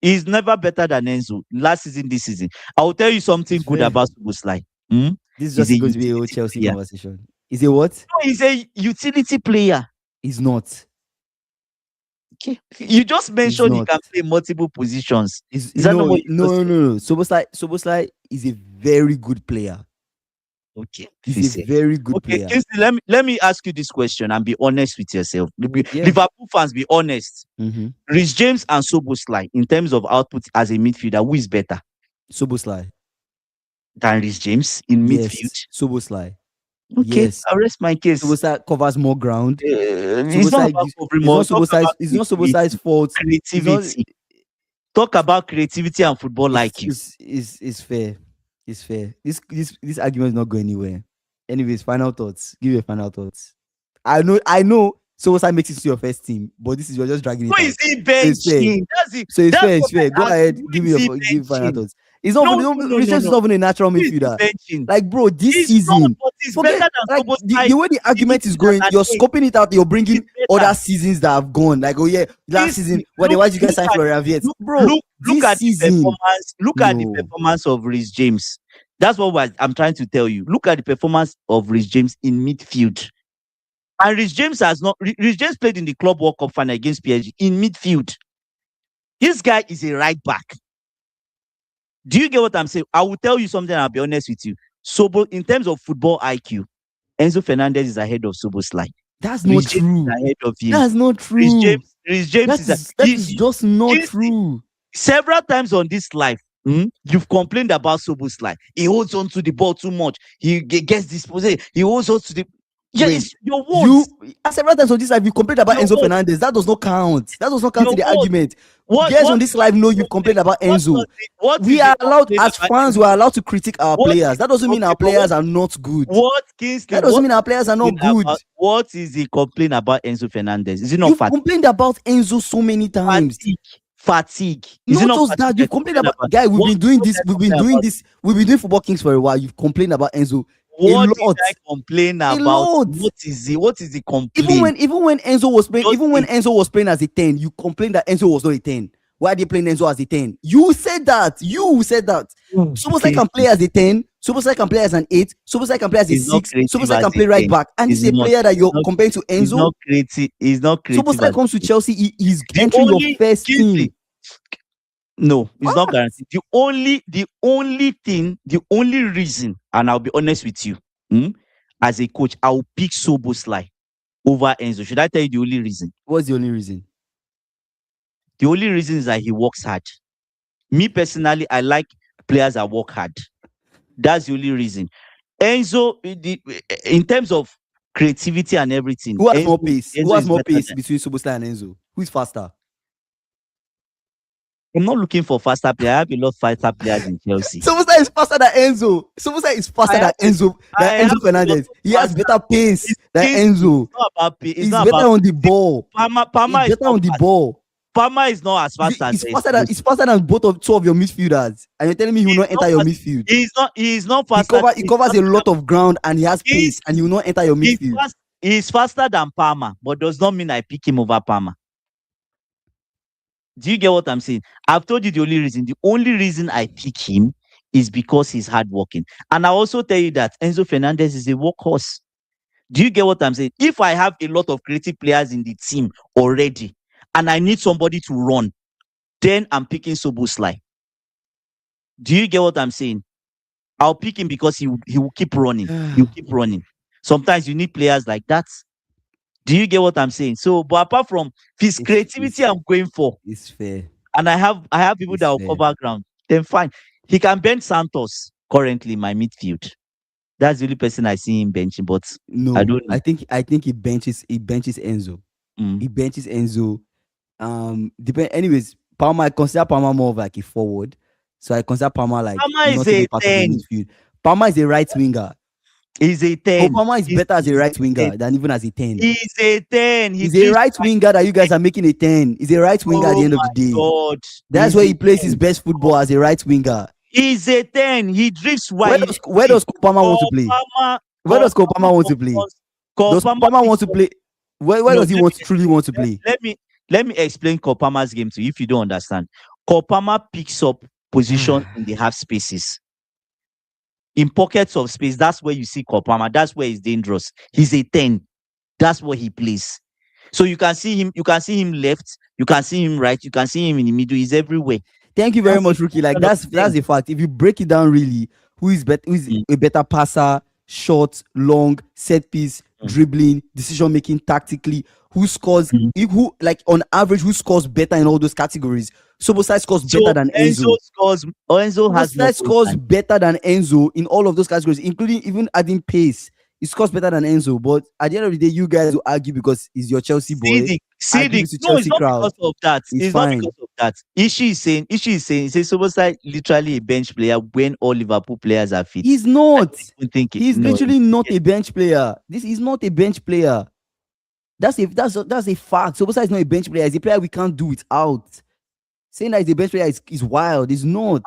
he's never better than Enzo last season, this season? I will tell you something
It's
good
fair.
about Soboslai.
This is
He's a
just going to be a
utility
Chelsea
player.
conversation. Is it what?
No, he's a utility player.
He's not.
Okay. You just mentioned he
not.
can play multiple positions.
Is
that not
no,
what you just said?
no. Soboslai is a very good player.
Okay.
He's a very good player.
Kingsley, let me ask you this question and be honest with yourself.
Yeah.
Liverpool fans, be honest.
Mm-hmm.
Reece James and Soboslai, in terms of output as a midfielder, who is better
Soboslai
than Reece James in midfield?
Soboslai.
Okay,
Yes.
I'll rest my case.
Soboslai covers more ground.
It's not about covering more.
It's not Soboslai's fault.
Creativity. Talk about creativity and football like you.
It's fair. It's fair. This argument is not going anywhere. Anyways, final thoughts. Give your final thoughts. I know Soboslai makes it to your first team, but this is you're just dragging it.
Who is he benching?
It's fair. Go ahead. Give final thoughts. It's not Reece James is not even a natural midfielder. Like, bro, this season, forget, like, the way the argument is going, you're scoping it out. You're bringing other seasons that have gone. Like, oh yeah, last season, why did you guys sign Florian Wirtz? Bro,
look at the performance. Look at the performance of Reece James. That's what I'm trying to tell you. Look at the performance of Reece James in midfield. And Reece James played in the Club World Cup final against PSG in midfield. This guy is a right back. Do you get what I'm saying? I will tell you something. I'll be honest with you. In terms of football IQ, Enzo Fernandez is ahead of Soboslai.
That's not
Rhys James is
true.
ahead of him.
That's not
Rhys
true.
James, Rhys James
That is just not true.
Several times on this live, you've complained about Soboslai. He holds on to the ball too much. He gets disposed. He holds on to the. Yeah,
Wait,
it's your words.
Several times on this live, you complained about
Your
Enzo
words.
Fernandez. That does not count. That does not count
Your
in the
words.
argument.
What
Guys on this live know you've complained about Enzo. We are allowed, as fans, we are allowed to critique our players. That doesn't mean our players are not good.
Kingsley?
That doesn't mean our players are not good.
What is the complaint about Enzo Fernandez? Is it not
You've
fatigue?
complained about Enzo so many times.
Fatigue. Is it
Not just that. You've complained about. Guy, we've been doing this. We've been doing this. We've been doing Football Kings for a while. You've complained about Enzo.
What did I complain about? What is the complaint?
Even when Enzo was playing as a 10, you complained that Enzo was not a 10. Why are they playing Enzo as a 10? You said that. Soboslai can play as a 10. Soboslai can play as an 8. Soboslai can play as a 6. Soboslai can play right back. And he's a player that you're comparing to Enzo.
He's not creative.
Soboslai comes to Chelsea. He's entering your first team.
No, it's not guaranteed. The only reason, and I'll be honest with you, as a coach, I'll pick Soboslai over Enzo. Should I tell you the only reason?
What's the only reason?
The only reason is that he works hard. Me personally, I like players that work hard. That's the only reason. Enzo, in terms of creativity and everything,
who has more pace? Who has more pace between Soboslai and Enzo? Who is faster?
I'm not looking for faster players. I have a lot of faster players in Chelsea.
Soboslai is faster than Enzo. Soboslai is faster than Enzo Fernandez. He has better pace than Enzo.
It's not about pace.
He's better on the ball.
Palmer
is better on the ball.
Palmer is not as fast as
Enzo. He's faster than two of your midfielders. And you're telling me he will not enter your midfield.
He's not faster.
He covers a lot of ground and he has pace and he will not enter your midfield.
He's faster than Palmer, but does not mean I pick him over Palmer. Do you get what I'm saying? I've told you the only reason. The only reason I pick him is because he's hardworking. And I also tell you that Enzo Fernandez is a workhorse. Do you get what I'm saying? If I have a lot of creative players in the team already and I need somebody to run, then I'm picking Soboslai. Do you get what I'm saying? I'll pick him because he will keep running. He'll keep running. Sometimes you need players like that. Do you get what I'm saying? So, but apart from his creativity, I'm going for.
It's fair.
And I have people that will cover ground. Then fine. He can bench Santos currently in my midfield. That's the only person I see him benching. But
no,
I don't know.
I think he benches Enzo. He benches Enzo. Anyways, Palmer, I consider Palmer more of like a forward. So I consider Palmer like
Palmer is a 10.
Palmer is a right winger.
He's a 10.
Palmer is better as a right winger than even as a 10.
He's a 10.
He's a right winger that you guys are making a 10. He's a right winger at the end of the day.
God.
That's where he plays his best football, as a right winger.
He's a 10. He drifts wide.
Where does Palmer want to play? Where does Palmer want to play? Does Palmer want to play? Where does he truly want to play?
Let me explain Palmer's game to you if you don't understand. Palmer picks up position in the half spaces. In pockets of space, that's where you see Palmer. That's where he's dangerous. He's a 10. That's what he plays. So you can see him. You can see him left. You can see him right. You can see him in the middle. He's everywhere.
Thank you very much, Rookie. Like that's a fact. If you break it down, really, who is a better passer, short, long, set piece, dribbling, decision making, tactically, who scores? Who like on average, who scores better in all those categories? Soboslai scores better than Enzo. Soboslai scores better than Enzo in all of those categories, including even adding pace. He scores better than Enzo. But at the end of the day, you guys will argue because he's your Chelsea boy.
No, it's not because of that. It's not because of that. Ishi is saying, Soboslai literally a bench player when all Liverpool players are fit.
He's not. He's literally not a bench player. This is not a bench player. That's a fact. Soboslai is not a bench player. He's a player we can't do without. Saying that he's a bench player is wild. He's not.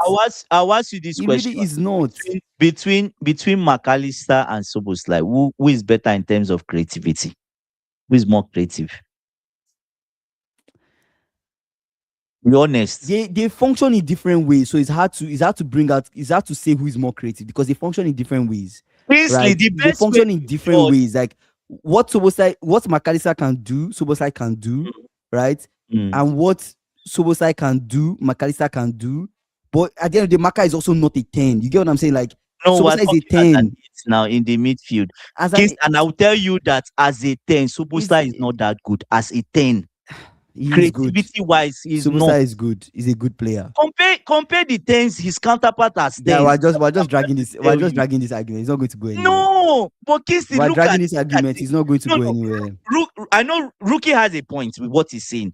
I'll ask you this question.
Really is not.
Between McAllister and Soboslai, who is better in terms of creativity? Who is more creative? Be honest.
They function in different ways, so it's hard to say who is more creative because they function in different ways.
Basically,
right? They function in different ways. Like what McAllister can do, Soboslai can do, right? And what Sobosai can do, McAllister can do, but at the end of the day, Maka is also not a 10. You get what I'm saying? Like
No, we're
Sobosai is a
talking as an
10.
8 now in the midfield.
As an
And I'll tell you that as a 10,
is
Superstar is not that good. As a 10,
he is good.
creativity wise, he's not.
Sobosai is good. He's a good player.
Compare the 10s, his counterpart as
Yeah,
10s.
we're just dragging this. We're
Tell
just
you.
dragging this argument. It's not going to go anywhere.
No, but Kingston,
We're
look
dragging
at
this
look at
argument.
it.
It's not going to
No,
go
no.
anywhere.
I know Rookie has a point with what he's saying.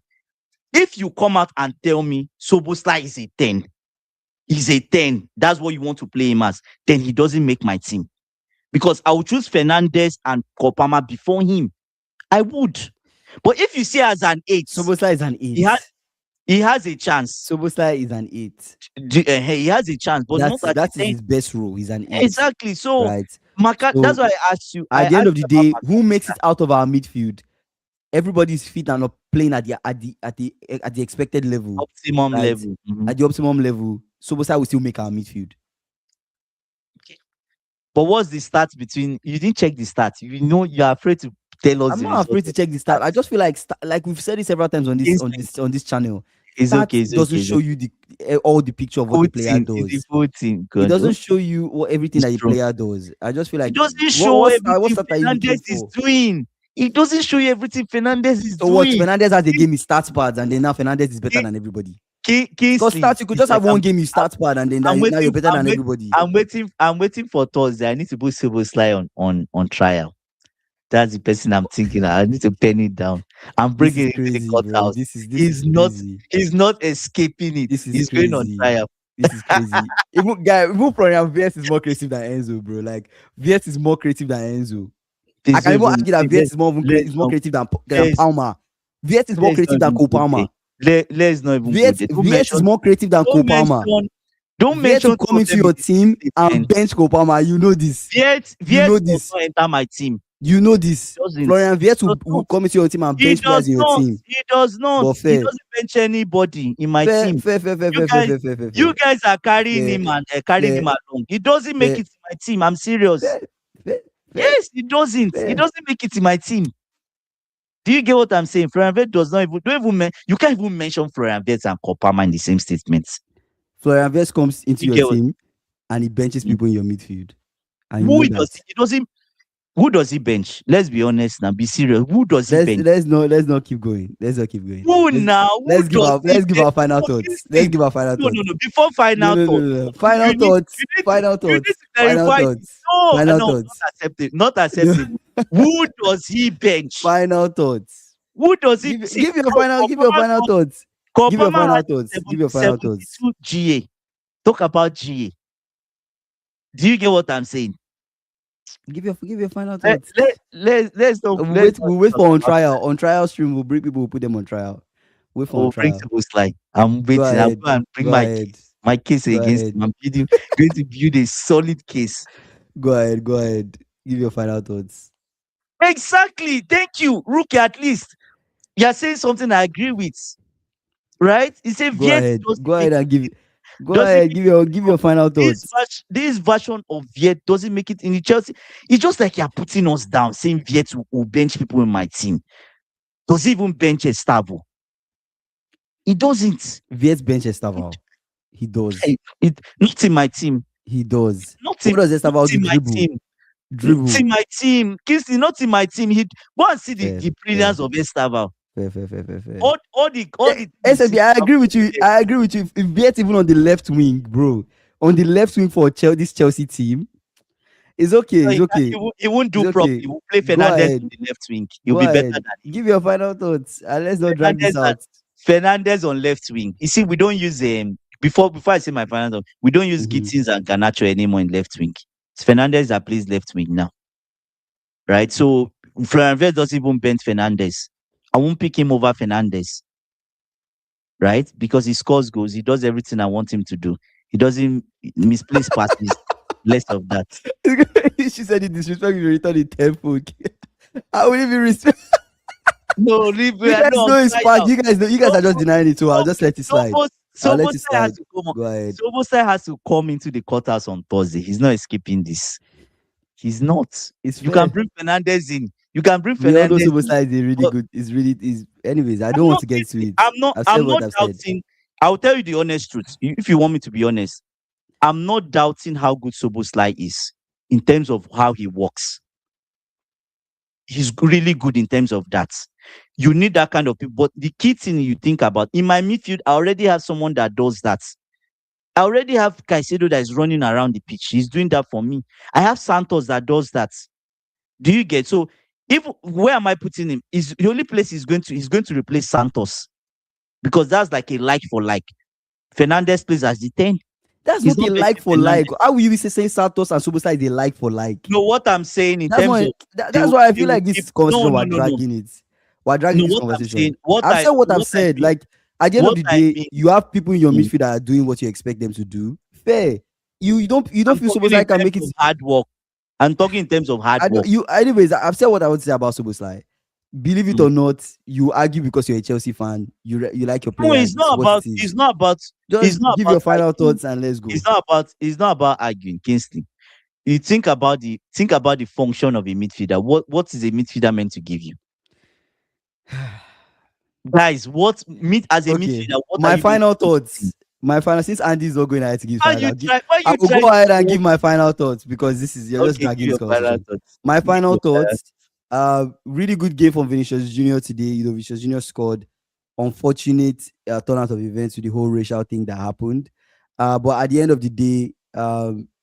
If you come out and tell me Sobosla is a 10, he's a 10, that's what you want to play him as, then he doesn't make my team. Because I would choose Fernandez and Kopama before him. I would. But if you see as an 8,
Sobosai is an 8.
he has a chance.
Sobosai is an 8.
He has a chance, but not at
That
the
is
10.
his best role. He's an 8.
Exactly. So,
Right.
that's why I asked you.
At the end of the day, who makes it out of our midfield? Everybody's fit and not playing at the expected level.
Optimum
right?
level. Mm-hmm.
At the optimum level, Sobosai will still make our midfield.
Okay. But what's the stats between? You didn't check the stats. You know you're afraid to tell us.
I'm not afraid to check the stat. I just feel like we've said it several times on this channel.
It's okay. It
doesn't show you all the picture of what the player does.
It
doesn't show you everything that the player does. I just feel like
it doesn't show everything Fernandez is doing. It doesn't show you everything Fernandez is doing.
What Fernandez has a game, he starts bad, and then now Fernandez is better than everybody. Because you could just have one game, you start bad, and then now you're better than everybody.
I'm waiting for Thursday. I need to put Szoboszlai on trial. That's the person I'm thinking. I need to pen it down. I'm bringing it to the courthouse. He's not escaping it. He's going on trial.
This is crazy. Even Florian Wirtz is more creative than Enzo, bro. Like Wirtz is more creative than Enzo. I can even argue that Wirtz is more creative than Palmer. Wirtz is more creative than Cole Palmer.
Let's not even.
Wirtz is more creative than Cole Palmer.
Don't mention
come into your team and bench Cole Palmer. You know this.
Wirtz does not enter my team.
You know this. Florian Wirtz will come into your team and bench players in your team.
He does not. He doesn't bench anybody in my team.
Fair.
You guys are carrying him and carrying him along. He doesn't make it in my team. I'm serious. Yes, he doesn't. He doesn't make it in my team. Do you get what I'm saying? Florian Wirtz does not even you can't even mention Florian Wirtz and Kopama in the same statements.
Florian Wirtz comes into your team and he benches people in your midfield. And
who does he bench? Let's be honest now. Be serious. Who does he bench?
Let's not keep going. Let's give our final thoughts. Let's give our final thoughts.
No. Before final thoughts.
Final thoughts.
Not acceptable. Who does he bench?
Final thoughts.
Who does he
give your final thoughts? Give your final thoughts.
GA. Talk about GA. Do you get what I'm saying?
Give your final thoughts.
We'll
wait for on trial. On trial stream, we'll bring people, we'll put them on trial. Wait for on trial.
I'm waiting. I'll go and bring my case against him. I'm going to build a solid case.
Go ahead. Give your final thoughts.
Exactly. Thank you, Rookie. At least you're saying something I agree with. Right? He said,
Go ahead and give it. Go ahead, give your final thoughts.
This version of Viet doesn't make it in the Chelsea. It's just like you're putting us down, saying Viet will bench people in my team. Does he even bench Estavo? He doesn't.
Viet bench Estavo. He does.
Not in my team.
He does.
What does Estavo do? Dribble. Not in my team. Kingston, not in my team. Go and see the brilliance of Estavo.
Fair.
All the
SMB, I agree with you. If Viet even on the left wing, bro, on the left wing for this Chelsea team, it's okay. It's okay.
He won't do properly. He will play Fernandez on the left wing. He'll be better than him.
Give your final thoughts and let's not drag this out.
Fernandez on left wing. You see, we don't use before I say my final thought, we don't use Gittins and Garnacho anymore in left wing. It's Fernandez that plays left wing now. Right? So Florian Wirtz doesn't even bench Fernandez. I won't pick him over Fernandez. Right? Because he scores goals. He does everything I want him to do. He doesn't misplace passes. Less of that.
She said he disrespect you return the tempo. I will even respect.
No, leave
you guys know it's part. You guys are just denying it, so I'll just let it slide.
Szoboszlai has to come into the courthouse on Thursday. He's not escaping this. He's not. You can bring Fernandez in. You can bring
We all know
Fernandez in,
Sobosai is a really
but
good. Is really is. Anyways, I
I'm
don't want
not
to get into
Kingsley,
it. I've said
I'm
what
not
I've said.
doubting. I'll tell you the honest truth. If you want me to be honest, I'm not doubting how good Soboslai is in terms of how he works. He's really good in terms of that. You need that kind of people. But the key thing you think about in my midfield, I already have someone that does that. I already have Caicedo that is running around the pitch. He's doing that for me. I have Santos that does that. Do you get? So if where am I putting him? Is the only place he's going to replace Santos because that's like a like for like. Fernandez plays as the 10.
That's
He's
not
not
a like
benching
for like.
Fernandez.
How will you be saying Santos and Sobosai is a like for like?
No, what I'm saying in
That's
terms
why.
of
That's why I
they
feel
will
like
give
this
no
conversation
no
we're
no no
dragging it. We're dragging
no
this
what I'm saying
conversation. I've said what I've said. Like at the end of the
I
day,
mean
you have people in your
mm,
midfield that are doing what you expect them to do. Fair. You don't
I'm
feel
talking in
Sobosai can
terms
make it.
of hard work. I'm talking in terms of hard
I don't,
work.
you anyways. I've said what I would say about Sobosai. Believe it
Mm.
or not, you argue because you're a Chelsea fan. You like your
No,
players. This is what it is.
it's
Just
not
give
about
your final
arguing.
thoughts and let's go.
It's not about arguing, Kingsley. You think about the function of a midfielder. What is a midfielder meant to give you? Guys, what meet as a
Okay,
midfielder, what are
my
you meant
final
to give to me?
thoughts. My final since Andy's not going ahead to give
Why
final,
you try why
I
you
will
try
go
to
ahead and
force
give my
me?
final thoughts because this is you're just
Okay,
dragging
give
this
your final
conversation.
thoughts.
My
Give
final
your final
thoughts. Really good game from Vinicius Junior today. Vinicius Junior scored. Unfortunate turnout of events with the whole racial thing that happened. But at the end of the day,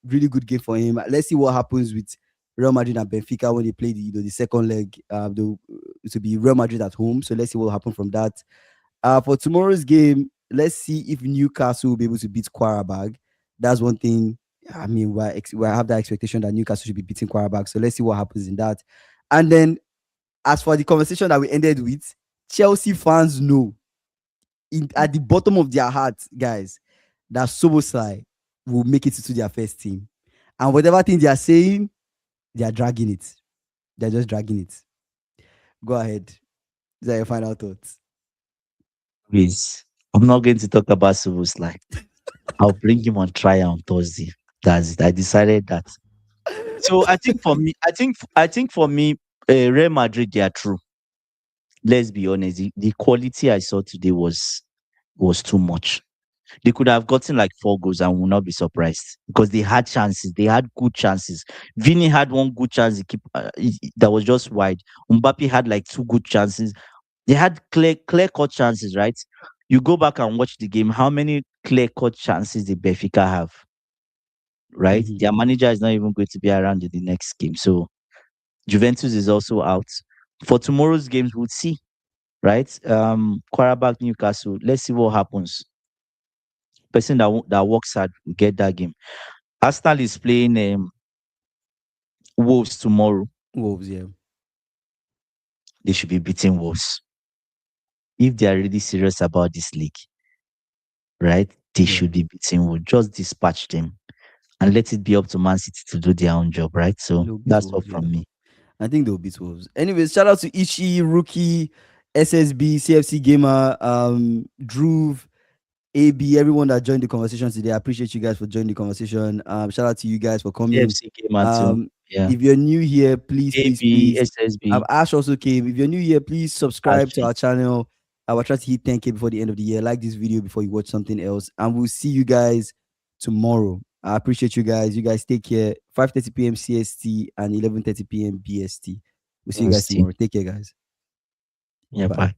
really good game for him. Let's see what happens with Real Madrid and Benfica when they play the second leg. It will be Real Madrid at home. So let's see what will happen from that. For tomorrow's game, let's see if Newcastle will be able to beat Qarabag. That's one thing. I mean, we have that expectation that Newcastle should be beating Qarabag. So let's see what happens in that. And then, as for the conversation that we ended with, Chelsea fans know at the bottom of their hearts, guys, that Soboslai will make it into their first team. And whatever thing they are saying, they are dragging it. They're just dragging it. Go ahead. These are your final thoughts.
please. I'm not going to talk about Szoboszlai. I'll bring him on trial on Thursday. That's it. I decided that. So I think for me, Real Madrid they are true. Let's be honest. The quality I saw today was too much. They could have gotten like 4 goals and will not be surprised because they had chances. They had good chances. Vini had one good chance that was just wide. Mbappe had like 2 good chances. They had clear cut chances, right? You go back and watch the game. How many clear cut chances did Benfica have? Right?
Mhm.
Their manager is not even going to be around in the next game. So Juventus is also out. For tomorrow's games, we'll see. Right? Quarterback Newcastle. Let's see what happens. Person that works hard will get that game. Arsenal is playing Wolves tomorrow.
Wolves, yeah.
They should be beating Wolves. If they are really serious about this league, right? They
Yeah.
should be beating Wolves. Just dispatch them and let it be up to Man City to do their own job, right? So
They'll beat
that's all
Wolves, yeah.
from me.
I think they'll beat Wolves. Anyways, shout out to Ishi, Rookie, SSB, CFC Gamer, Drew, AB, everyone that joined the conversation today. I appreciate you guys for joining the conversation. Shout out to you guys for coming.
CFC Gamer too.
Um,
Yeah.
if you're new here, please, please,
AB,
please.
SSB.
Ash also came. If you're new here, please subscribe to
Actually,
our channel. I will try to hit 10K before the end of the year. Like this video before you watch something else. And we'll see you guys tomorrow. I appreciate you guys. You guys take care. 5:30 p.m. CST and 11:30 p.m. BST. We'll see you
we'll
guys
see.
tomorrow. Take care, guys.
Yeah,
Bye.
bye.